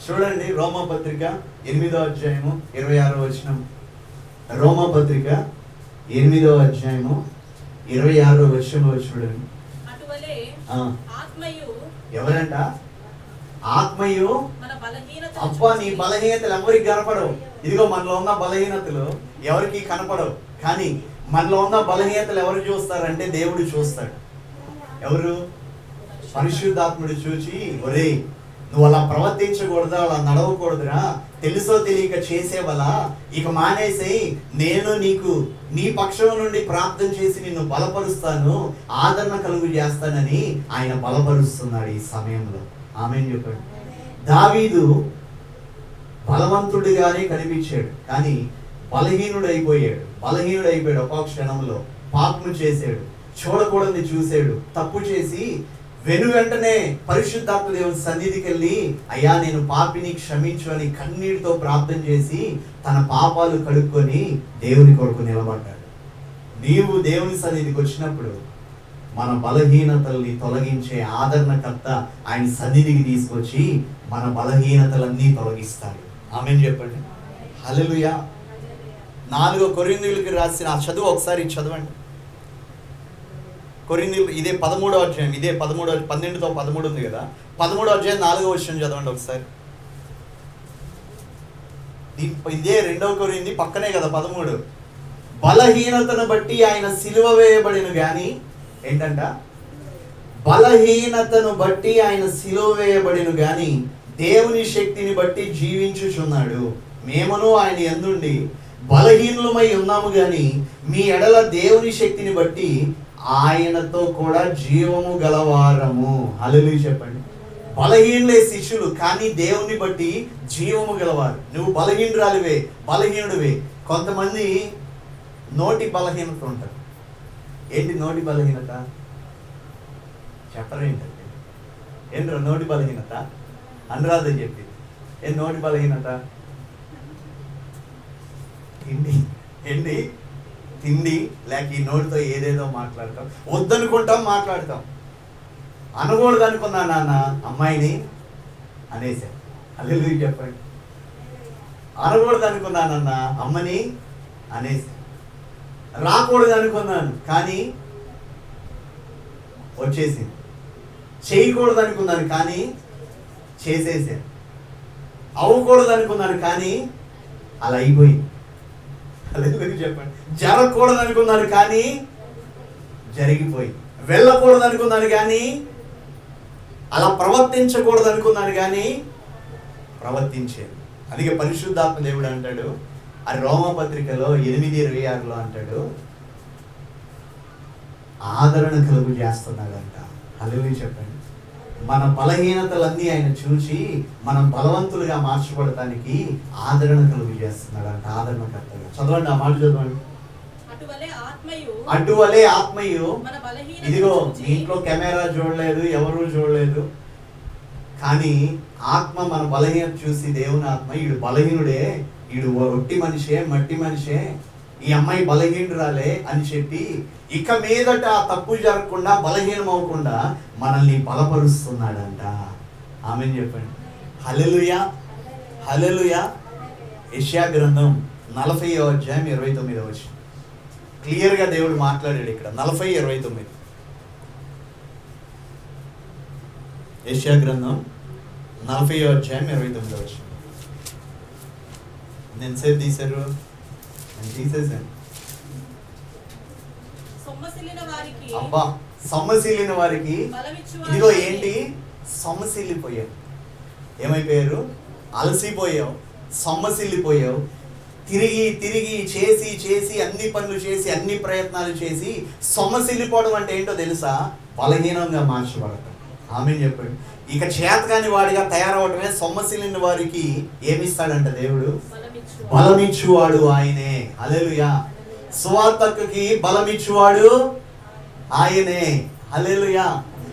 చూడండి, రోమాపత్రిక 8వ అధ్యాయము 26వ వచనం. రోమాపత్రిక 8వ అధ్యాయము 26వ వచనంలో చూడండి. ఎవరంట? ఆత్మయు. అబ్బా, నీ బలహీనతలు ఎవరికి కనపడవు. ఇదిగో మనలో ఉన్న బలహీనతలు ఎవరికి కనపడవు, కానీ మనలో ఉన్న బలహీనతలు ఎవరు చూస్తారంటే దేవుడు చూస్తాడు. ఎవరు? పరిశుద్ధాత్ముడు చూచి, ఒరే నువ్వు అలా ప్రవర్తించకూడదా, అలా నడవకూడదురా, తెలుసో తెలియక చేసేవలా, ఇక మానేసేయి, నేను నీకు నీ పక్షం నుండి ప్రార్థన చేసి నిన్ను బలపరుస్తాను, ఆదరణ కలుగు చేస్తానని ఆయన బలపరుస్తున్నాడు ఈ సమయంలో. ఆమేన్ చెప్పండి. దావీదు బలవంతుడిగానే కనిపించాడు, కానీ బలహీనుడైపోయాడు. ఒక క్షణంలో పాపము చేశాడు, చూడకూడని చూశాడు, తప్పు చేసి వెంటనే పరిశుద్ధాత్మ దేవుని సన్నిధికి వెళ్ళి, అయ్యా నేను పాపిని క్షమించు అని కన్నీటితో ప్రార్థన చేసి తన పాపాలు కడుక్కొని దేవుని కొరకు నిలబడ్డాడు. నీవు దేవుని సన్నిధికి వచ్చినప్పుడు మన బలహీనతల్ని తొలగించే ఆదరణకర్త ఆయన సన్నిధికి తీసుకొచ్చి మన బలహీనతలన్నీ తొలగిస్తాడు. ఆమేన్ చెప్పండి. హల్లెలూయా. 4 కొరింథీయులకు రాసిన ఆ చదువు ఒకసారి చదవండి. కొరింథీయులు, ఇదే 13వ అధ్యాయం, 12తో 13 ఉంది కదా, 13వ అధ్యాయం 4వ వచనం చదవండి ఒకసారి. ఇదే 2వ కొరింథీ పక్కనే కదా 13. బలహీనతను బట్టి ఆయన సిలువ వేయబడిను గాని, ఏంటంట? బలహీనతను బట్టి ఆయన సిలువ వేయబడిను గాని దేవుని శక్తిని బట్టి జీవించుచున్నాడు. మేమును ఆయన యందుండి బలహీనులమై ఉన్నాము గాని మీ ఎడల దేవుని శక్తిని బట్టి ఆయనతో కూడా జీవము గలవారము. హల్లెలూయా చెప్పండి. బలహీనులే శిష్యులు, కానీ దేవుని బట్టి జీవము గలవారు. నువ్వు బలహీనుడివే, కొంతమంది నోటి బలహీనత ఉంటుంది. ఏంటి నోటి బలహీనత? చెప్పరేంటండి? ఏంట్రా నోటి బలహీనత? అనురాధ చెప్పింది. ఏం నోటి బలహీనత? తిండి తిండి లేక ఈ నోటితో ఏదేదో మాట్లాడతాం, వద్దనుకుంటాం మాట్లాడతాం. అనకూడదు అనుకున్నా నాన్న అమ్మాయిని అనేసా. హల్లెలూయా చెప్పండి. అనకూడదు అనుకున్నానన్న అమ్మని అనేసా. రాకూడదు అనుకున్నాను కానీ వచ్చేసింది. చేయకూడదు అనుకున్నాను కానీ చేసేసాను. అవ్వకూడదు అనుకున్నాను కానీ అలా అయిపోయింది. హల్లెలూయా చెప్పండి. జరగకూడదు అనుకున్నాను కానీ జరిగిపోయింది. వెళ్ళకూడదు అనుకున్నాను కానీ, అలా ప్రవర్తించకూడదు అనుకున్నాను కానీ ప్రవర్తించాను. అందుకే పరిశుద్ధాత్మ దేవుడు అంటాడు, అది రోమపత్రికలో 8:26 అంటాడు, ఆదరణ కలుగు చేస్తున్నాడంట. హల్లెలూయా చెప్పండి. మన బలహీనతలన్నీ ఆయన చూసి మనం బలవంతులుగా మార్చబడటానికి ఆదరణ కలుగు చేస్తున్నాడంట, ఆదరణకర్తగా. చదవండి, ఆ మాట చదవండి. అటువలే ఆత్మయు, ఇదిగో ఇంట్లో కెమెరా చూడలేదు, ఎవరు చూడలేదు, కానీ ఆత్మ మన బలహీనత చూసి దేవుని ఆత్మ, ఈడు బలహీనుడే, ఈడు ఒట్టి మనిషే, మట్టి మనిషే, ఈ అమ్మాయి బలహీనురాలే అని చెప్పి ఇక మీదట తప్పు జరగకుండా, బలహీనం అవ్వకుండా మనల్ని బలపరుస్తున్నాడంట. ఆమేన్ చెప్పండి. హల్లెలూయా, హల్లెలూయా. యెషయా గ్రంథం 40వ అధ్యాయం 29వ వచనం క్లియర్గా దేవుడు మాట్లాడాడు ఇక్కడ. 40:29 యెషయా గ్రంథం 40వ అధ్యాయం 29వ వచనం. నేను సేపు తీశారు, నేను తీసేసాను. అబ్బా, సొమ్మసిల్లిన వారికి ఇదిగో ఏంటి, సొమ్మసిల్లిపోయావు. ఏమైపోయారు? అలసిపోయావు, సొమ్మసిల్లిపోయావు. తిరిగి తిరిగి చేసి చేసి అన్ని పనులు చేసి అన్ని ప్రయత్నాలు చేసి సొమ్మసిల్లిపోవడం అంటే ఏంటో తెలుసా? బలహీనంగా మార్చబడతాం. ఆమేన్ చెప్పండి. ఇక చేతకాని వాడిగా తయారవడమే. సొమ్మసిల్లిన వారికి ఏమిస్తాడంట దేవుడు? బలమిచ్చువాడు ఆయనే. హల్లెలూయా. సువార్తకి బలమిచ్చువాడు ఆయనే. హల్లెలూయా.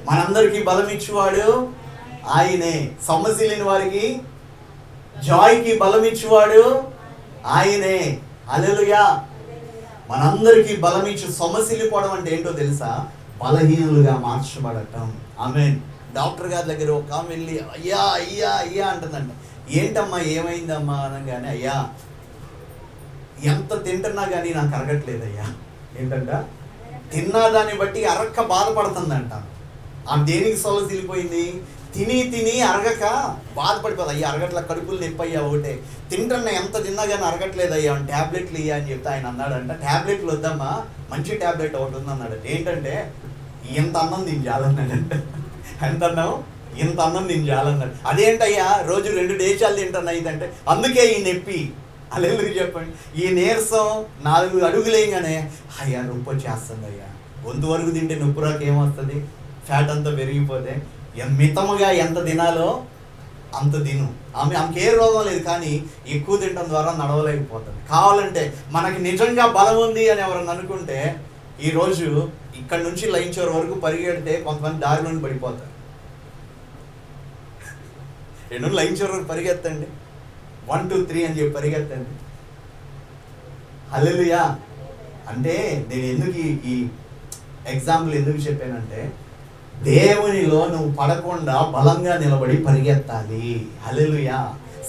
మనందరికీ బలమిచ్చువాడు ఆయనే. సొమ్మసిల్లిన వారికి, జాయ్కి బలమిచ్చువాడు ఆయనే. హల్లెలూయా. మనందరికీ బలమిచ్చు. సొమ్మసిల్లిపోవడం అంటే ఏంటో తెలుసా? బలహీనులుగా మార్చబడటం. ఆమేన్. డాక్టర్ గారి దగ్గర ఒక ఆమె వెళ్ళి అయ్యా అయ్యా అయ్యా అంటుందంట. ఏంటమ్మా ఏమైందమ్మా అనగానే, అయ్యా ఎంత తింటున్నా కానీ నాకు అరగట్లేదయ్యా. ఏంటంట? తిన్నా దాన్ని బట్టి అరక్క బాధపడుతుందంట. ఆమె దేనికి సొమ్మసిల్లిపోయింది? తిని తిని అరగక బాధపడిపోతుంది. అయ్యా అరగట్ల, కడుపులు నొప్పి అయ్యా, ఒకటే తింటున్నా, ఎంత తిన్నా కానీ అరగట్లేదయ్యా, ట్యాబ్లెట్లు ఇయ్యా అని చెప్తే ఆయన అన్నాడంట, ట్యాబ్లెట్లు వద్దమ్మా, మంచి ట్యాబ్లెట్ ఒకటి ఉందన్నాడు. ఏంటంటే ఇంత అన్నం నేను చాలన్నాడంట. ఎంత అన్నం? ఇంత అన్నం నేను చాలన్నాడు. అదేంటయ్యా రోజు 2 దేశాలు తింటున్నా ఇదంటే, అందుకే ఈ నొప్పి. హల్లెలూయా చెప్పండి. ఈ నీరసం 4 అడుగులేయగానే అయ్యా నొప్పి వచ్చేస్తుంది అయ్యా. గొంతు వరకు తింటే నొప్పి రాక ఏమొస్తుంది? ఫ్యాట్ అంతా పెరిగిపోతే. మితముగా ఎంత తినాలో అంత తిను. ఆమెకి ఏ రోగం లేదు, కానీ ఎక్కువ తినడం ద్వారా నడవలేకపోతుంది. కావాలంటే మనకి నిజంగా బలం ఉంది అని ఎవరన్నా అనుకుంటే, ఈరోజు ఇక్కడ నుంచి లైన్ చివరి వరకు పరిగెడితే కొంతమంది దారిలోని పడిపోతారు. లైన్ చివరి వరకు పరిగెత్తండి, 1 2 3 అని చెప్పి పరిగెత్తండి. హల్లెలూయా. అంటే నేను ఎందుకు ఈ ఎగ్జాంపుల్ ఎందుకు చెప్పానంటే, దేవునిలో నువ్వు పడకుండా బలంగా నిలబడి పరిగెత్తాలి. హల్లెలూయా.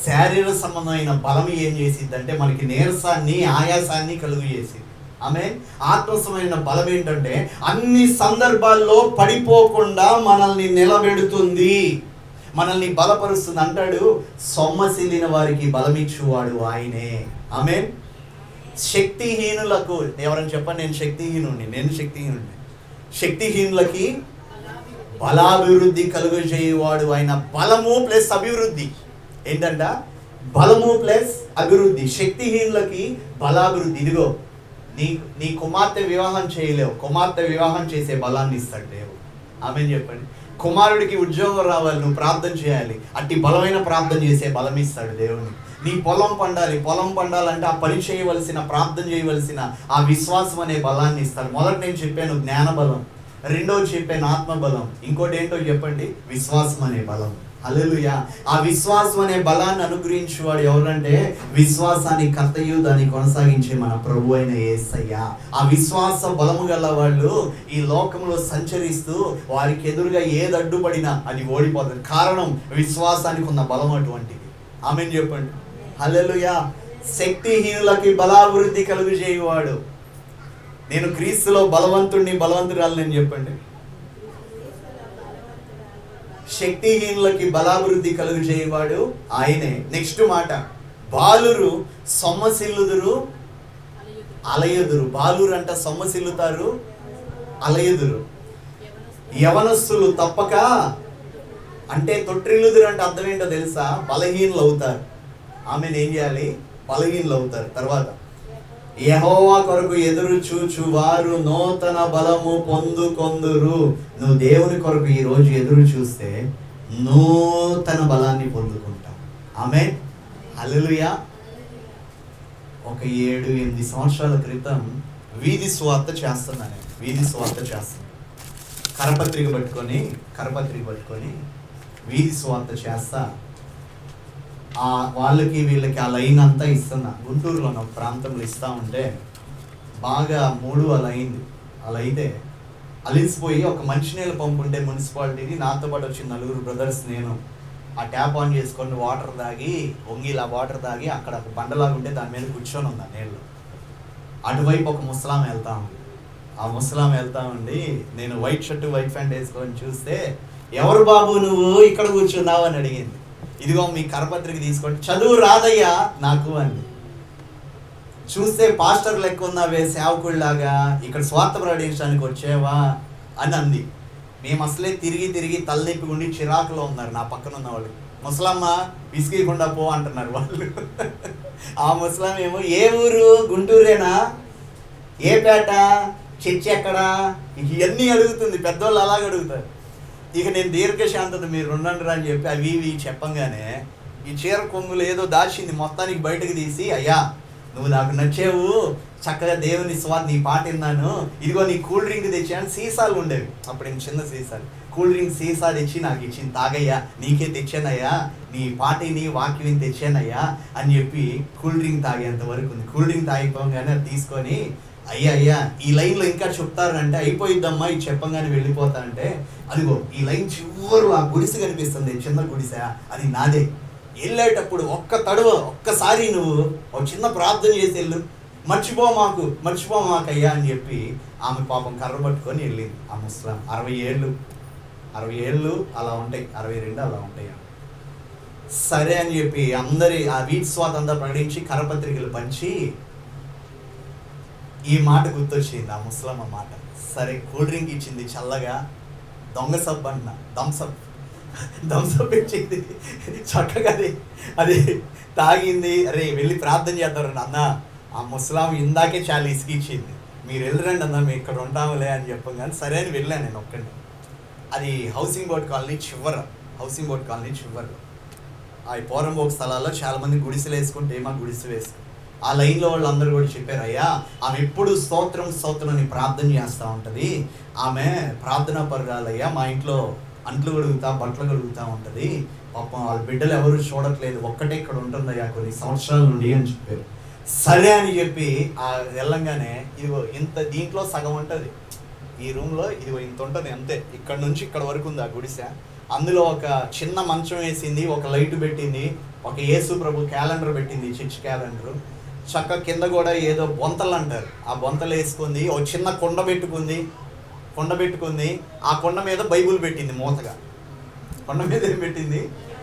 శారీర సంబంధమైన బలం ఏం చేసిద్దంటే మనకి నీరసాన్ని, ఆయాసాన్ని కలుగు చేసింది. ఆమేన్. ఆత్మసమైన బలం ఏంటంటే అన్ని సందర్భాల్లో పడిపోకుండా మనల్ని నిలబెడుతుంది, మనల్ని బలపరుస్తుంది. అంటాడు, సొమ్మసిల్లిన వారికి బలమిచ్చువాడు ఆయనే. ఆమేన్. శక్తిహీనులకు, ఎవరని చెప్పండి, నేను శక్తిహీనుడిని. శక్తిహీనులకి బలాభివృద్ధి కలుగజేయవాడు ఆయన. బలము ప్లస్ అభివృద్ధి. ఏంటంట? బలము ప్లస్ అభివృద్ధి. శక్తిహీనులకి బలాభివృద్ధి. ఇదిగో నీ కుమార్తె వివాహం చేయలేవు, కుమార్తె వివాహం చేసే బలాన్ని ఇస్తాడు దేవుడు. ఆమేన్ చెప్పండి. కుమారుడికి ఉద్యోగం రావాలి, నువ్వు ప్రార్థన చేయాలి, అట్టి బలమైన ప్రార్థన చేసే బలం ఇస్తాడు దేవుడు. నీ పొలం పండాలి. పొలం పండాలంటే ఆ పని చేయవలసిన, ప్రార్థన చేయవలసిన ఆ విశ్వాసం అనే బలాన్ని ఇస్తారు. మొదట నేను చెప్పాను జ్ఞాన బలం, రెండోది చెప్పాను ఆత్మ బలం, ఇంకోటి ఏంటో చెప్పండి, విశ్వాసం అనే బలం. హల్లెలూయా. ఆ విశ్వాసం అనే బలాన్ని అనుగ్రహించేవాడు ఎవరంటే విశ్వాసాన్ని కర్తయు దాన్ని కొనసాగించే మన ప్రభు అయిన యేసయ్య. ఆ విశ్వాస బలము గల వాళ్ళు ఈ లోకంలో సంచరిస్తూ వారికి ఎదురుగా ఏది అడ్డుపడినా అది ఓడిపోతుంది. కారణం విశ్వాసానికి ఉన్న బలం అటువంటిది. ఆమేన్ చెప్పండి. హల్లెలూయా. శక్తిహీనులకి బలాభివృద్ధి కలుగు చేయవాడు. నేను క్రీస్తులో బలవంతురాలని చెప్పండి. శక్తిహీనులకి బలాభివృద్ధి కలుగు చేయవాడు ఆయనే. నెక్స్ట్ మాట, బాలురు సొమ్మసిల్లుదురు అలయుదురు. బాలురు అంట సొమ్మసిల్లుతారు, అలయుదురు. యవనస్తులు తప్పక, అంటే తొట్టిల్లుదురు అంటే అర్థం ఏంటో తెలుసా? బలహీనులు అవుతారు. ఆమెను ఏం చేయాలి? బలహీనులు అవుతారు. తర్వాత యెహోవా కొరకు ఎదురు చూచు వారు నూతన బలము పొందుకొందురు. నువ్వు దేవుని కొరకు ఈరోజు ఎదురు చూస్తే నూతన బలాన్ని పొందుకుంటావు. ఆమేన్. హల్లెలూయా. ఒక 7-8 సంవత్సరాల క్రితం వీధి సువార్త చేస్తున్నాను. వీధి సువార్త చేస్తాను. కరపత్రిక పట్టుకొని వీధి సువార్త చేస్తా. వాళ్ళకి వీళ్ళకి ఆ లైన్ అంతా ఇస్తున్నా. గుంటూరులో ఒక ప్రాంతంలో ఇస్తా ఉంటే బాగా 3 అలా అయింది. అలా అయితే అలిసిపోయి ఒక మంచినీళ్ళ పంపు ఉంటే మున్సిపాలిటీది, నాతో పాటు వచ్చిన 4 బ్రదర్స్, నేను ఆ ట్యాప్ ఆన్ చేసుకొని వాటర్ తాగి వంగిలా వాటర్ తాగి అక్కడ ఒక బండలాగా ఉంటే దాని మీద కూర్చొని ఉందా నీళ్ళు. అటువైపు ఒక ముసలాం వెళ్తా ఉంది. ఆ ముసలాం వెళ్తా ఉండి నేను వైట్ షర్టు వైట్ ప్యాంట్ వేసుకొని చూస్తే, ఎవరు బాబు నువ్వు ఇక్కడ కూర్చున్నావు అని అడిగింది. ఇదిగో మీ కరపత్రిక తీసుకోండి, చదువు రాదయ్యా నాకు అంది. చూస్తే పాస్టర్ లెక్క ఉన్నావే, సేవకుడిలాగా, ఇక్కడ స్వార్థ ప్రకటించడానికి వచ్చేవా అని అంది. మేము అసలే తిరిగి తలనొప్పి ఉండి చిరాకులో ఉన్నారు నా పక్కన ఉన్న వాళ్ళు. ముసలమ్మ విసిగకుండా పో అంటున్నారు వాళ్ళు. ఆ ముసలాం ఏమో, ఏ ఊరు? గుంటూరేనా? ఏ పేట? చర్చి ఎక్కడా? ఇవన్నీ అడుగుతుంది. పెద్దవాళ్ళు అలాగే అడుగుతారు. ఇక నేను దీర్ఘశాంతత మీరు ఉండండి అని చెప్పి అవి ఇవి చెప్పంగానే ఈ చీర కొంగులు ఏదో దాచింది మొత్తానికి బయటకు తీసి, అయ్యా నువ్వు నాకు నచ్చేవు, చక్కగా దేవుని స్వార్థ నీ పాట విన్నాను, ఇదిగో నీ కూల్ డ్రింక్ తెచ్చాను. సీసాలు ఉండేవి అప్పుడు, చిన్న సీసాలు. కూల్ డ్రింక్ సీసా తెచ్చి నాకు ఇచ్చింది, తాగయ్యా, నీకే తెచ్చానయ్యా, నీ పాటిని వాక్యం తెచ్చానయ్యా అని చెప్పి కూల్ డ్రింక్ తాగేంత వరకు ఉంది. కూల్ డ్రింక్ తాగిపోగానే అది తీసుకొని, అయ్యా ఈ లైన్లో ఇంకా చెప్తారంటే, అయిపోయిద్దమ్మా ఇది చెప్పంగానే వెళ్ళిపోతానంటే, అదిగో ఈ లైన్ చివరు ఆ గుడిసె కనిపిస్తుంది, చిన్న గుడిసె, అది నాదే. వెళ్ళేటప్పుడు ఒక్కసారి నువ్వు ఒక చిన్న ప్రార్థన చేసి వెళ్ళు, మర్చిపో మాకయ్యా అని చెప్పి ఆమె పాపం కర్ర పట్టుకొని వెళ్ళింది. ఆ ముస్లాం 60 ఏళ్ళు అలా ఉంటాయి, 62 అలా ఉంటాయి. సరే అని చెప్పి అందరి ఆ వీధి స్వార్థ అంతా ప్రకటించి కరపత్రికలు పంచి ఈ మాట గుర్తొచ్చింది, ఆ ముస్లాం ఆ మాట. సరే కూల్ డ్రింక్ ఇచ్చింది చల్లగా, దొంగ సబ్ అంటున్నా, థమ్సప్ ఇచ్చింది చక్కగా. అది తాగింది. అరే వెళ్ళి ప్రార్థన చేద్దారు అన్న, ఆ ముస్లాం ఇందాకే చాలా ఇసుకిచ్చింది, మీరు వెళ్ళరండి అన్న, మేము ఇక్కడ ఉంటాములే అని చెప్పాం. కానీ సరే అని వెళ్ళాను నేను ఒక్కడిని. అది హౌసింగ్ బోర్డ్ కాలనీ చివర, ఆ పోరంబోక్ స్థలాల్లో చాలామంది గుడిసెలు వేసుకుంటే మా గుడిసె వేసుకుంటాం. ఆ లైన్లో వాళ్ళు అందరూ కూడా చెప్పారు, అయ్యా ఆమె ఎప్పుడు స్తోత్రం అని ప్రార్థన చేస్తూ ఉంటుంది, ఆమె ప్రార్థనా పరురాలయ్యా, మా ఇంట్లో అంట్లు కడుగుతా బట్టలు కడుగుతూ ఉంటుంది, పాపం వాళ్ళ బిడ్డలు ఎవరు చూడట్లేదు, ఒక్కటే ఇక్కడ ఉంటుందయ్యా కొన్ని సంవత్సరాల నుండి అని చెప్పారు. సరే అని చెప్పి ఆ వెళ్ళంగానే ఇదిగో ఇంత దీంట్లో సగం ఉంటుంది, ఈ రూమ్లో ఇదిగో ఇంత ఉంటుంది అంతే, ఇక్కడ నుంచి ఇక్కడ వరకు ఉంది ఆ గుడిసె. అందులో ఒక చిన్న మంచం వేసింది, ఒక లైట్ పెట్టింది, ఒక యేసు ప్రభు క్యాలెండర్ పెట్టింది, చర్చ్ క్యాలెండరు. చక్క కింద కూడా ఏదో బొంతలు అంటారు, ఆ బొంతలు వేసుకుంది. ఒక చిన్న కొండ పెట్టుకుంది. ఆ కొండ మీద బైబుల్ పెట్టింది మూతగా. కొండ మీద ఏం పెట్టింది?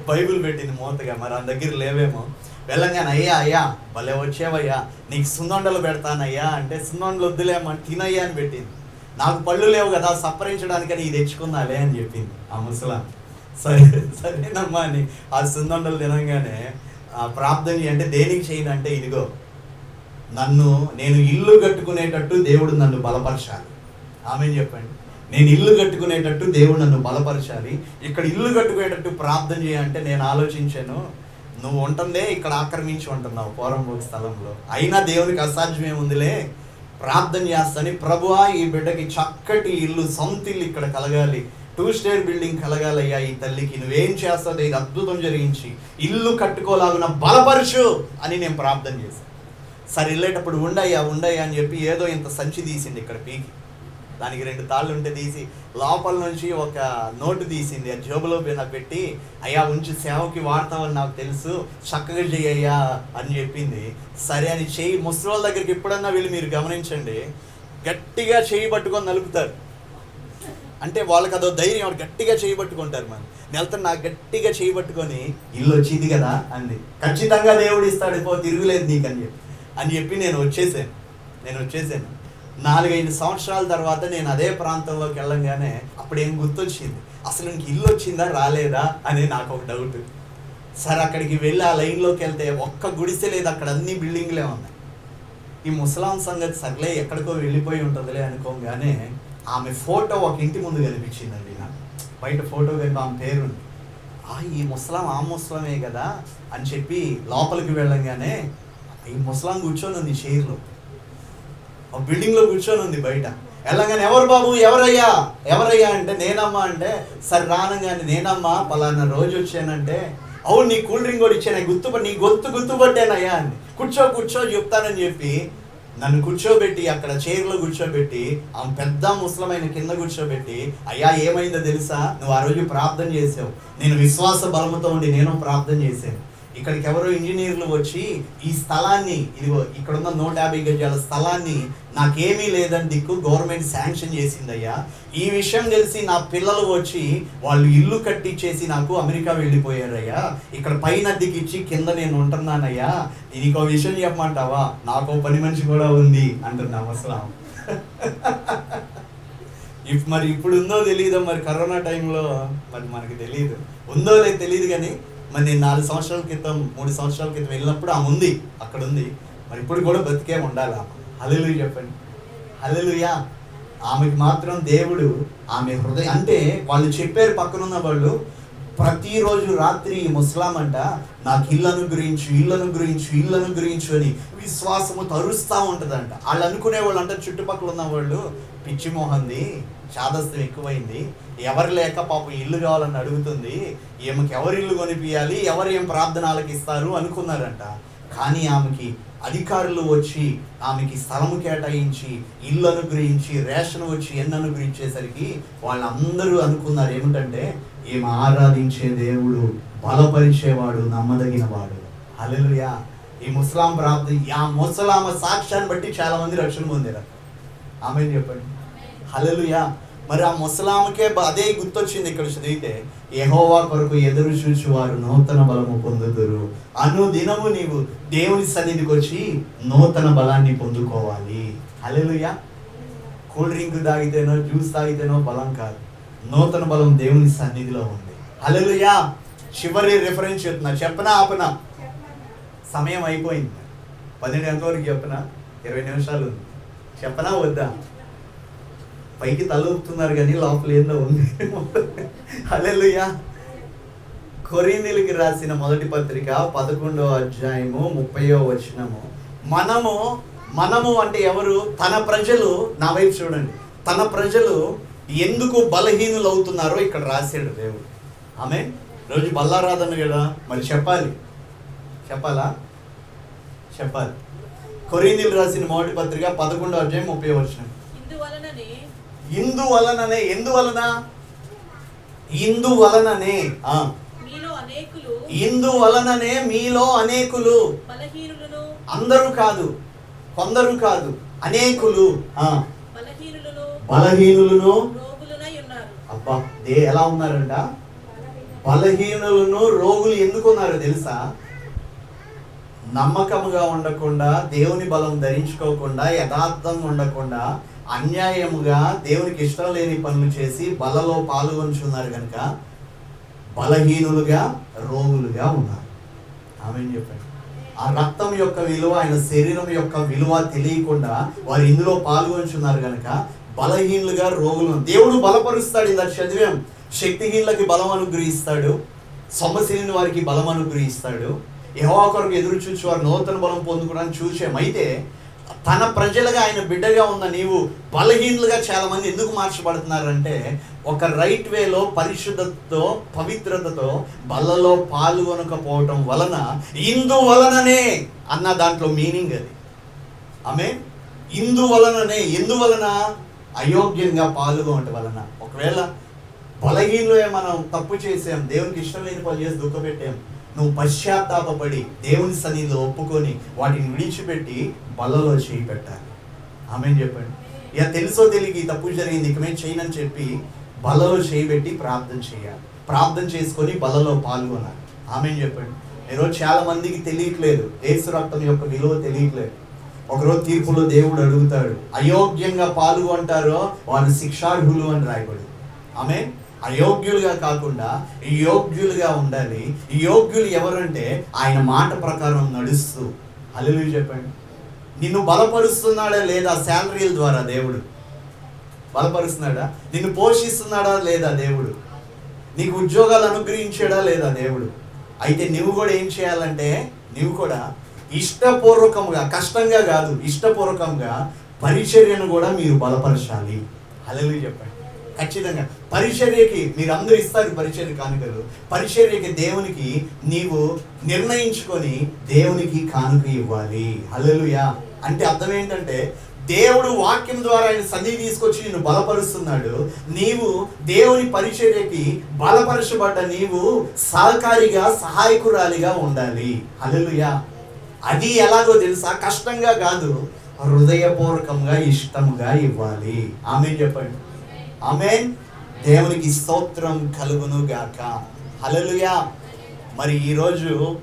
బైబుల్ పెట్టింది మూతగా. మరి ఆ దగ్గర లేవేమో. వెళ్ళంగానే, అయ్యా భలే వచ్చావయ్యా, నీకు సున్నుండలు పెడతానయ్యా అంటే, సున్నుండలు వద్దులేమని తినయ్యా అని పెట్టింది. నాకు పళ్ళు లేవు కదా సప్పరించడానికని ఇది తెచ్చుకుందాలే అని చెప్పింది ఆ ముసలాం. సరేనమ్మా అని ఆ సున్నుండలు తినగానే ప్రార్థన అంటే దేనికి చేయను అంటే, ఇదిగో నేను ఇల్లు కట్టుకునేటట్టు దేవుడు నన్ను బలపరచాలి. ఆమెను చెప్పండి, నేను ఇల్లు కట్టుకునేటట్టు దేవుడు నన్ను బలపరచాలి. ఇక్కడ ఇల్లు కట్టుకునేటట్టు ప్రార్థన చేయాలంటే నేను ఆలోచించాను, నువ్వు ఉంటుందే ఇక్కడ ఆక్రమించి ఉంటున్నావు పోరంబోకు స్థలంలో, అయినా దేవునికి అసాధ్యం ఏముందిలే, ప్రార్థన చేస్తాని, ప్రభువా ఈ బిడ్డకి చక్కటి ఇల్లు, సొంత ఇల్లు ఇక్కడ కలగాలి, 2 స్టేర్ బిల్డింగ్ కలగాలయ్యా, ఈ తల్లికి నువ్వేం చేస్తావు ఇది అద్భుతం జరిగించి ఇల్లు కట్టుకోలాగున బలపరుచు అని నేను ప్రార్థన చేశాను. సరే వెళ్ళేటప్పుడు ఉండయ్యా అని చెప్పి ఏదో ఇంత సంచి తీసింది ఇక్కడ పీకి, దానికి 2 తాళ్ళు ఉంటే తీసి లోపల నుంచి ఒక నోటు తీసింది, ఆ జేబులో నాకు పెట్టి, అయ్యా ఉంచి సేవకి వాడతావని నాకు తెలుసు, చక్కగా చెయ్యయ్యా అని చెప్పింది. సరే అని చెయ్యి, ముసలోళ్ళ దగ్గరికి ఎప్పుడన్నా వెళ్ళి మీరు గమనించండి, గట్టిగా చెయ్యి పట్టుకొని నలుపుతారు. అంటే వాళ్ళకి అదో ధైర్యం, వాడు గట్టిగా చేయబట్టుకుంటారు. మనం నెలతో నాకు గట్టిగా చేయబట్టుకొని ఇల్లు వచ్చింది కదా అంది, ఖచ్చితంగా దేవుడు ఇస్తాడు, పో తిరుగులేదు నీకు అని చెప్పి నేను వచ్చేసాను. 4-5 సంవత్సరాల తర్వాత నేను అదే ప్రాంతంలోకి వెళ్ళంగానే అప్పుడు ఏం గుర్తొచ్చింది, అసలు ఇంక ఇల్లు వచ్చిందా రాలేదా అని నాకు ఒక డౌట్. సరే అక్కడికి వెళ్ళి ఆ లైన్లోకి వెళ్తే ఒక్క గుడిసె లేదు, అక్కడ అన్ని బిల్డింగ్లే ఉన్నాయి. ఈ ముసలాం సంగతి సర్లే ఎక్కడికో వెళ్ళిపోయి ఉంటుందిలే అనుకోగానే ఆమె ఫోటో ఒక ఇంటి ముందు కనిపించిందండి నాకు, బయట ఫోటో కనిపి ఆమె పేరుంది. ఈ ముసలాం ఆ ముసలమే కదా అని చెప్పి లోపలికి వెళ్ళంగానే ఈ ముసలాం కూర్చొని ఉంది చైర్లో, ఒక బిల్డింగ్లో కూర్చొని ఉంది. బయట వెళ్ళగానే ఎవరు బాబు ఎవరయ్యా అంటే నేనమ్మా అంటే, సరే రానగానే నేనమ్మా పలానా రోజు వచ్చానంటే, అవును నీ కూల్ డ్రింక్ కూడా ఇచ్చాను, నీ గుర్తుపట్టానయ్యా అని, కూర్చో చెప్తానని చెప్పి నన్ను కూర్చోబెట్టి అక్కడ చైర్లో కూర్చోబెట్టి ఆమె పెద్ద ముసలమైన కింద కూర్చోబెట్టి, అయ్యా ఏమైందో తెలుసా, నువ్వు ఆ రోజు ప్రార్థన చేసావు, నేను విశ్వాస బలముతో ఉండి నేను ప్రార్థన చేశాను, ఇక్కడికి ఎవరో ఇంజనీర్లు వచ్చి ఈ స్థలాన్ని, ఇదిగో ఇక్కడున్న 150 గజాల స్థలాన్ని నాకేమీ లేదని దిక్కు గవర్నమెంట్ శాంక్షన్ చేసిందయ్యా, ఈ విషయం తెలిసి నా పిల్లలు వచ్చి వాళ్ళు ఇల్లు కట్టించేసి నాకు అమెరికా వెళ్ళిపోయారయ్యా, ఇక్కడ పైన అద్దెకిచ్చి కింద నేను ఉంటున్నానయ్యా, నీకో విషయం చెప్పమంటావా, నాకు పని మనిషి కూడా ఉంది అంటున్నా అసలు. మరి ఇప్పుడు ఉందో తెలియదు, మరి కరోనా టైంలో మరి మనకి తెలియదు, ఉందో లేదు తెలియదు, కానీ మరి నేను 4 సంవత్సరాల క్రితం 3 సంవత్సరాల క్రితం వెళ్ళినప్పుడు ఆమె ఉంది, అక్కడ ఉంది, మరి ఇప్పుడు కూడా బతికే ఉండాలి. హల్లెలూయా చెప్పండి, హల్లెలూయా. ఆమెకి మాత్రం దేవుడు ఆమె హృదయం, అంటే వాళ్ళు చెప్పారు పక్కనున్న వాళ్ళు, ప్రతిరోజు రాత్రి ముస్లాం అంట నాకు ఇల్లు అనుగ్రహించు అని విశ్వాసము తరుస్తూ ఉంటుందంట. వాళ్ళు అనుకునే వాళ్ళు అంట, చుట్టుపక్కల ఉన్న వాళ్ళు, పిచ్చి మోహంది, చాదస్తం ఎక్కువైంది, ఎవరు లేక పాపం ఇల్లు కావాలని అడుగుతుంది, ఈమెకి ఎవరు ఇల్లు కొనిపియాలి, ఎవరు ఏం ప్రార్థనలకు ఇస్తారు అనుకున్నారంట. కానీ ఆమెకి అధికారులు వచ్చి ఆమెకి స్థలము కేటాయించి ఇల్లు అనుగ్రహించి రేషన్ వచ్చి ఎన్ని అనుగ్రహించేసరికి వాళ్ళందరూ అనుకున్నారు ఏమిటంటే, ఈమె ఆరాధించే దేవుడు బలపరిచేవాడు, నమ్మదగిన వాడు. హల్లెలూయా. ఈ ముస్లాం ప్రార్థన, ఆ ముసలామ సాక్ష్యాన్ని బట్టి చాలా మంది రక్షణ పొందారు. ఆమె చెప్పండి, హల్లెలూయా. మరి ఆ ముసలాంకే అదే గుర్తొచ్చింది ఇక్కడ చదివితే, యెహోవా కొరకు ఎదురు చూచి వారు నూతన బలము పొందుదురు. అనుదినము నీవు దేవుని సన్నిధికి వచ్చి నూతన బలాన్ని పొందుకోవాలి. హల్లెలూయా. కూల్ డ్రింక్ తాగితేనో జ్యూస్ తాగితేనో బలం కాదు, నూతన బలం దేవుని సన్నిధిలో ఉంది. హల్లెలూయా. చివరి రిఫరెన్స్ చెప్పనా ఆపనా? సమయం అయిపోయింది. 12 గంటల వరకు చెప్పనా? 20 నిమిషాలు ఉంది. చెప్పనా వద్దా? పైకి తలూపుతున్నారు కానీ లోపల ఏందో ఉంది. హల్లెలూయా. కొరింథీయులకు రాసిన మొదటి పత్రిక 11వ అధ్యాయము 30వ వచనము. మనము అంటే ఎవరు? తన ప్రజలు. నా వైపు చూడండి. తన ప్రజలు ఎందుకు బలహీనులు అవుతున్నారో ఇక్కడ రాశాడు దేవుడు. ఆమేన్. రోజు బల్లారాధన కదా, మరి చెప్పాలా? కొరింథీయులకు రాసిన మొదటి పత్రిక 11వ అధ్యాయం 30వ వచనం. ఇందువలననే మీలో అనేకులు, అందరూ కాదు, కొందరు కాదు, అనేకులు బలహీనులను. అబ్బా, ఎలా ఉన్నారంట? బలహీనులను, రోగులు. ఎందుకు ఉన్నారో తెలుసా? నమ్మకముగా ఉండకుండా, దేవుని బలం ధరించుకోకుండా, యథార్థంగా ఉండకుండా, అన్యాయముగా దేవునికి ఇష్టం లేని పనులు చేసి బలలో పాల్గొంచున్నారు కనుక బలహీనులుగా, రోగులుగా ఉన్నారు. ఆమేన్ చెప్పండి. ఆ రక్తం యొక్క విలువ, ఆయన శరీరం యొక్క విలువ తెలియకుండా వారు ఇందులో పాల్గొంచున్నారు కనుక బలహీనులుగా, రోగులు. దేవుడు బలపరుస్తాడు. ఇందాక చదివాం, శక్తిహీనులకి బలం అనుగ్రహిస్తాడు, సొమ్మసిలిన వారికి బలం అనుగ్రహిస్తాడు. యెహోవా కొరకు ఎదురు చూచి వారు నూతన బలం పొందుకోవడానికి చూసాం. అయితే తన ప్రజలుగా ఆయన బిడ్డగా ఉన్న నీవు బలహీనులుగా చాలా మంది ఎందుకు మార్చబడుతున్నారంటే, ఒక రైట్ వేలో పరిశుద్ధతతో పవిత్రతతో బలలో పాల్గొనకపోవటం వలన, ఇందువలననే అన్న దాంట్లో మీనింగ్ అది. ఆమె ఇందువలననే, ఎందువలన? అయోగ్యంగా పాల్గొనటం వలన. ఒకవేళ బలహీనులే మనం తప్పు చేసాం, దేవునికి ఇష్టం లేని పని చేసి దుఃఖపెట్టాం, నువ్వు పశ్చాత్తాపడి దేవుని సన్నిధిలో ఒప్పుకొని వాటిని విడిచిపెట్టి బలలో చేయి పెట్టాలి. ఆమేన్ చెప్పండి. ఇక తెలుసో తెలియక ఈ తప్పు జరిగింది, ఇక మేము చేయనని చెప్పి బలలో చేయి పెట్టి ప్రార్థన చేయాలి. ప్రార్థన చేసుకొని బలలో పాల్గొనాలి. ఆమేన్ చెప్పండి. ఈరోజు చాలా మందికి తెలియట్లేదు, యేసు రక్తం యొక్క విలువ తెలియట్లేదు. ఒకరోజు తీర్పులో దేవుడు అడుగుతాడు, అయోగ్యంగా పాల్గొంటారో వారు శిక్షార్హులు అని రాయబడి. ఆమేన్. అయోగ్యులుగా కాకుండా యోగ్యులుగా ఉండాలి. యోగ్యులు ఎవరంటే ఆయన మాట ప్రకారం నడుస్తూ. హల్లెలూయా చెప్పండి. నిన్ను బలపరుస్తున్నాడా లేదా? శాలరీల ద్వారా దేవుడు బలపరుస్తున్నాడా? నిన్ను పోషిస్తున్నాడా లేదా దేవుడు? నీకు ఉద్యోగాలు అనుగ్రహించాడా లేదా దేవుడు? అయితే నువ్వు కూడా ఏం చేయాలంటే, నువ్వు కూడా ఇష్టపూర్వకంగా, కష్టంగా కాదు, ఇష్టపూర్వకంగా పరిచర్యను కూడా మీరు బలపరచాలి. హల్లెలూయా చెప్పండి. ఖచ్చితంగా పరిచర్యకి మీరు అందరూ ఇస్తారు పరిచర్య కానుకలు. పరిచర్యకి దేవునికి నీవు నిర్ణయించుకొని దేవునికి కానుక ఇవ్వాలి. హల్లెలూయా. అంటే అర్థం ఏంటంటే, దేవుడు వాక్యం ద్వారా ఆయన సన్నిధి తీసుకొచ్చి నిన్ను బలపరుస్తున్నాడు. నీవు దేవుని పరిచర్యకి బలపరచబడ్డ నీవు సహకారిగా, సహాయకురాలిగా ఉండాలి. హల్లెలూయా. అది ఎలాగో తెలుసా? కష్టంగా కాదు, హృదయపూర్వకంగా ఇష్టంగా ఇవ్వాలి. ఆమేన్ చెప్పండి. ఆమేన్. దేవునికి స్తోత్రం కలుగును గాక. హల్లెలూయా. మరి ఈరోజు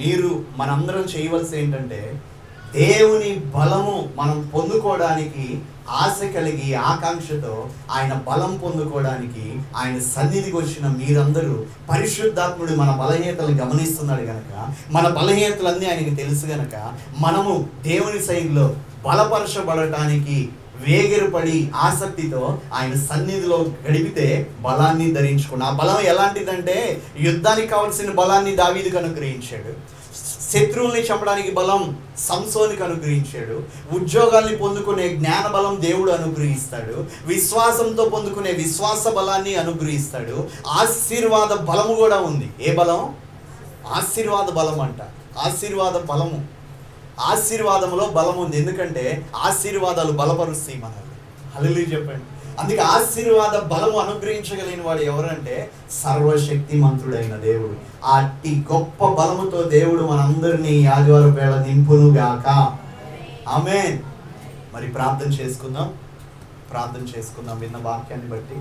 మీరు మనందరం చేయవలసి ఏంటంటే, దేవుని బలము మనం పొందుకోవడానికి ఆశ కలిగి ఆకాంక్షతో ఆయన బలం పొందుకోవడానికి ఆయన సన్నిధికి వచ్చిన మీరందరూ, పరిశుద్ధాత్ముడు మన బలహీనతలు గమనిస్తున్నాడు గనక, మన బలహీనతలన్నీ ఆయనకి తెలుసు గనక, మనము దేవుని సైన్లో బలపరచబడటానికి వేగిరపడి ఆసక్తితో ఆయన సన్నిధిలో గడిపితే బలాన్ని ధరించుకున్న. ఆ బలం ఎలాంటిదంటే, యుద్ధానికి కావాల్సిన బలాన్ని దావీదుకు అనుగ్రహించాడు. శత్రువుల్ని చంపడానికి బలం సంసోనికి అనుగ్రహించాడు. ఉద్యోగాల్ని పొందుకునే జ్ఞాన బలం దేవుడు అనుగ్రహిస్తాడు. విశ్వాసంతో పొందుకునే విశ్వాస బలాన్ని అనుగ్రహిస్తాడు. ఆశీర్వాద బలము కూడా ఉంది. ఏ బలం? ఆశీర్వాద బలం అంట. ఆశీర్వాద బలము, ఆశీర్వాదంలో బలం ఉంది. ఎందుకంటే ఆశీర్వాదాలు బలపరుస్తాయి మనల్ని. హల్లెలూయా చెప్పండి. అందుకే ఆశీర్వాద బలము అనుగ్రహించగలిగిన వాడు ఎవరంటే, సర్వశక్తిమంతుడైన దేవుడు. అట్టి గొప్ప బలముతో దేవుడు మనందరినీ ఆదివారం వేళ నింపును గాక. ఆమేన్. మరి ప్రార్థన చేసుకుందాం. ప్రార్థన చేసుకుందాం. విన్న వాక్యాన్ని బట్టి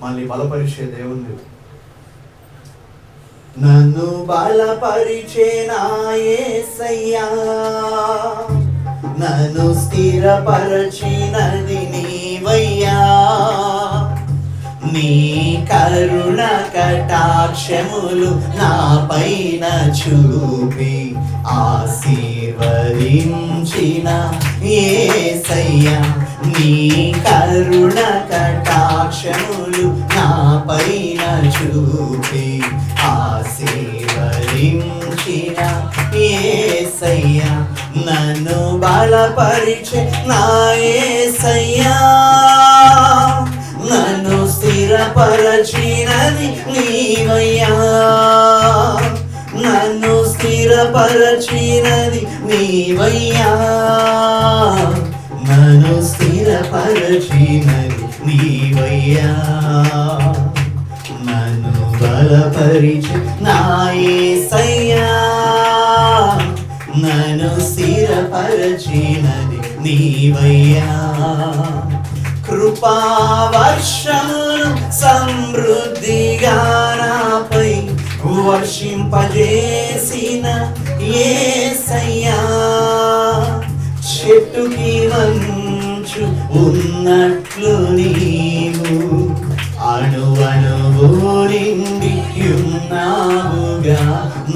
మళ్ళీ బలపరిచే దేవుని. నన్ను బలపరిచే నా యేసయ్యా, నన్ను స్థిరపరచినది నీవయ్యా. నీ కరుణ కటాక్షములు నా పైన చూపి ఆశీర్వదించిన యేసయ్యా. నీ కరుణ కటాక్షములు నా పైన చూపి ఆశీర్వదించిన యేసయ్యా. నన్ను బలపరిచే నా యేసయ్యా, నన్ను స్థిరపరచినది నీవయ్యా. నన్ను స్థిరపరచినది నీవయ్యా. నన్ను స్థిరపరచినది నీవయ్యా. నన్ను బలపరిచే నా యేసయ్యా, నన్ను స్థిరపరచినది నీవయ్యా. కృపావర్షమును సమృద్ధిగా నాపై వర్షింపజేసిన యేసయ్యా. చెట్టుకి మంచు ఉన్నట్లు నీవు అణువణువు నిండి ఉన్నావుగా.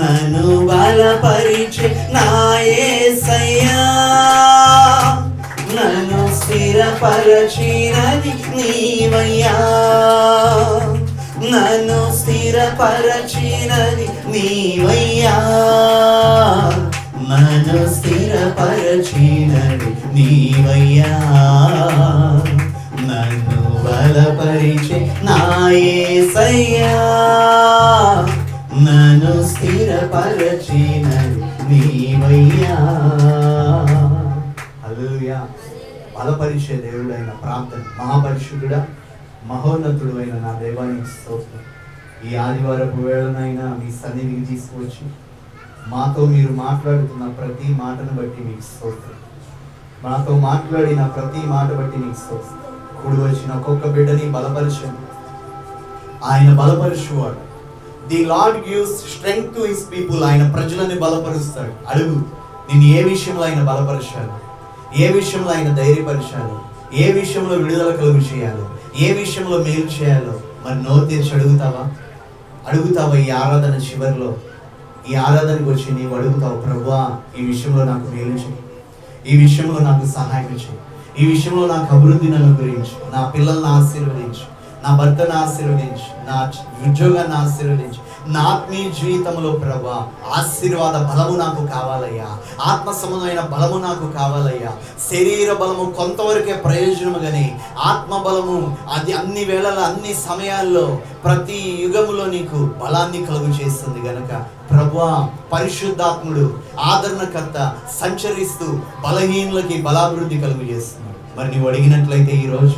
నన్ను బలపరిచే నా యేసయ్యా, నన్ను స్థిరపరచినది నీవయ్యా. నన్ను స్థిరపరచినది నీవయ్యా, నన్ను స్థిరపరచినది నీవయ్యా, నన్ను బలపరిచే నా యేసయ్యా, నన్ను స్థిరపరచినది నీవయ్యా. హల్లెలూయా. బలపరిచే దేవుడైన ప్రార్థన, మహాపరిశుద్ధుడా మహోన్నతుడు అయిన నా దేవానికి స్తోత్రం. ఈ ఆదివారపు వేళనైనా మీ సన్నిధికి తీసుకువచ్చి మాతో మీరు మాట్లాడుతున్న ప్రతి మాటను బట్టి మీకు స్తోత్రం. మాతో మాట్లాడిన ప్రతి మాట బట్టి మీకు స్తోత్రం. కూడి వచ్చిన ఒక్కొక్క బిడ్డని బలపరిచండి. ఆయన బలపరుచువాడు. The Lord gives strength to his people. ఆయన ప్రజలని బలపరుస్తాడు. అడుగు, నిన్ను ఏ విషయంలో ఆయన బలపరచాలి, ఏ విషయంలో ఆయన ధైర్యపరచాలి, ఏ విషయంలో విడుదల కలుగు చేయాలో, ఏ విషయంలో మేలు చేయాలో మరి నోరు తెరిచి అడుగుతావా? ఈ ఆరాధన చివరిలో, ఈ ఆరాధనకు వచ్చి నీవు అడుగుతావు, ప్రభువా ఈ విషయంలో నాకు మేలు చేయి, ఈ విషయంలో నాకు సహాయం చేయి, ఈ విషయంలో నాకు అభివృద్ధిని అనుగ్రహించు, నా పిల్లల్ని ఆశీర్వదించు, నా భర్తను ఆశీర్వదించు, నా ఉద్యోగాన్ని ఆశీర్వదించు, నా ఆత్మీయ జీవితంలో ప్రభువా ఆశీర్వాద బలము నాకు కావాలయ్యా, ఆత్మ సంబంధమైన బలము నాకు కావాలయ్యా. శరీర బలము కొంతవరకే ప్రయోజనము కానీ ఆత్మ బలము అది అన్ని వేళల అన్ని సమయాల్లో ప్రతి యుగములో నీకు బలాన్ని కలుగు చేస్తుంది గనక ప్రభువా పరిశుద్ధాత్ముడు ఆదరణకర్త సంచరిస్తూ బలహీనులకి బలాభివృద్ధి కలుగు చేస్తున్నాడు. మరి నీవు అడిగినట్లయితే ఈరోజు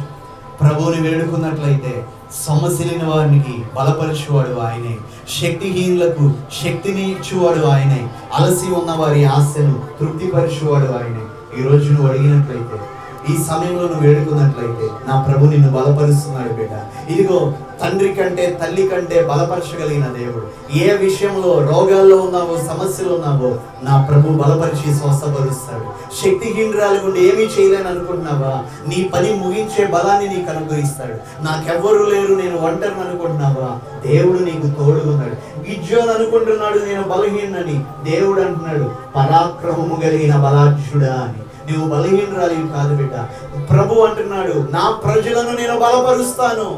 ప్రభువుని వేడుకున్నట్లయితే సొమ్మసిలిన వారికి బలపరచువాడు ఆయనే, శక్తిహీనులకు శక్తిని ఇచ్చువాడు ఆయనే, అలసి ఉన్న వారి ఆశను తృప్తిపరచువాడు ఆయనే. ఈరోజు నువ్వు అడిగినట్లయితే, ఈ సమయంలో నువ్వు వేడుకున్నట్లయితే నా ప్రభు నిన్ను బలపరుస్తున్నాడు బిడ్డ. ఇదిగో తండ్రి కంటే తల్లి కంటే బలపరచగలిగిన దేవుడు. ఏ విషయంలో రోగాల్లో ఉన్నావో, సమస్యలు ఉన్నావో నా ప్రభు బలపరిచి స్వస్థపరుస్తాడు. శక్తిహీనరాలు గుండా ఏమీ చేయలేని అనుకుంటున్నావా, నీ పని ముగించే బలాన్ని నీకు అనుగ్రహిస్తాడు. నాకెవ్వరు లేరు, నేను ఒంటరిని అనుకుంటున్నావా, దేవుడు నీకు తోడుగున్నాడు. గిజ్జోని అనుకుంటున్నాడు నేను బలహీనని, దేవుడు అంటున్నాడు పరాక్రమము కలిగిన బలాఢ్యుడా అని. నువ్వు బలహీనరాలివి కాదు బిడ్డ. ప్రభు అంటున్నాడు నా ప్రజలను నేను బలపరుస్తాను,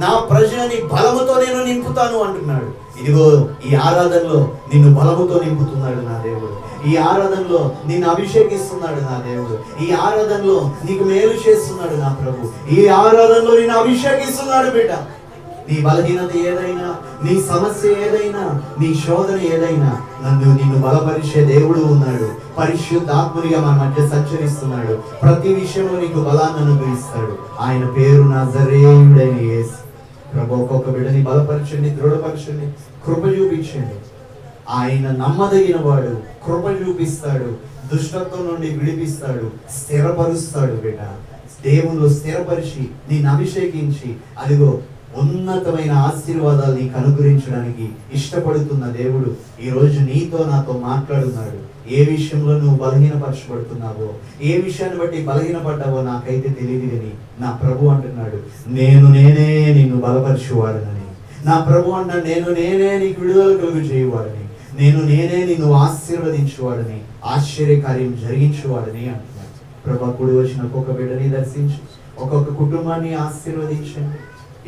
నా ప్రజలని బలముతో నేను నింపుతాను అంటున్నాడు. ఇదిగో ఈ ఆరాధనలో నిన్ను బలముతో నింపుతున్నాడు నా దేవుడు. ఈ ఆరాధనలో నిన్ను అభిషేకిస్తున్నాడు నా దేవుడు. ఈ ఆరాధనలో నీకు మేలు చేస్తున్నాడు నా ప్రభు. ఈ ఆరాధనలో నిన్ను అభిషేకిస్తున్నాడు బిడ్డ. నీ బలహీనత ఏదైనా, నీ సమస్య ఏదైనా, నీ శోధన ఏదైనా నిన్ను బలపరిచే దేవుడు ఉన్నాడు. పరిశుద్ధాత్మునిగా మన మధ్య సంచరిస్తున్నాడు. ప్రతి విషయంలో నీకు బలాన్ని అనుగ్రహిస్తాడు. ఆయన పేరు నజరేయుడైన యేసు. ప్రభు ఒక్కొక్క బిడ్డని బలపరచండి, దృఢపరచండి, కృప చూపించండి. ఆయన నమ్మదగిన వాడు, కృప చూపిస్తాడు, దుష్టత్వం నుండి విడిపిస్తాడు, స్థిరపరుస్తాడు బిడ్డ. దేవుళ్ళు స్థిరపరిచి నిన్ను అభిషేకించి అదిగో ఉన్నతమైన ఆశీర్వాదాలు నీకు అనుగ్రహించడానికి ఇష్టపడుతున్న దేవుడు ఈరోజు నీతో నాతో మాట్లాడుతున్నాడు. ఏ విషయంలో నువ్వు బలహీనపరచబడుతున్నావో, ఏ విషయాన్ని బట్టి బలహీనపడ్డావో నాకైతే తెలియదు అని నా ప్రభు అంటున్నాడు నేనే నిన్ను బలపరచువాడనని. నా ప్రభు అంటున్నాడు నేనే నీకు విడుదల కలుగు చేయవాడని, నేనే నిన్ను ఆశీర్వదించువాడని, ఆశ్చర్యకార్యం జరిగించువాడని అంటున్నాడు. ప్రభు కూడి వచ్చిన ఒక్కొక్క బిడ్డని దర్శించి ఒక్కొక్క కుటుంబాన్ని ఆశీర్వదించండి.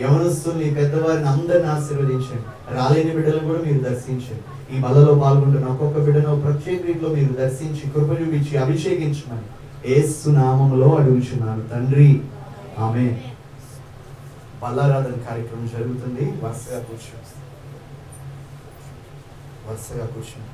యవనస్తుల్ని, పెద్దవారిని అందరిని ఆశీర్వదించండి. రాలేని బిడ్డలను కూడా మీరు దర్శించండి. ఈ బలలో పాల్గొంటున్న ఒక్కొక్క బిడ్డను ప్రత్యేక రీతిలో మీరు దర్శించి కృప చూపించి అభిషేకించమని యేసు నామములో అడుగుచున్నాను తండ్రి, ఆమేన్. బల్లారాధన కార్యక్రమం జరుగుతుంది. వరుసగా కూర్చోండి.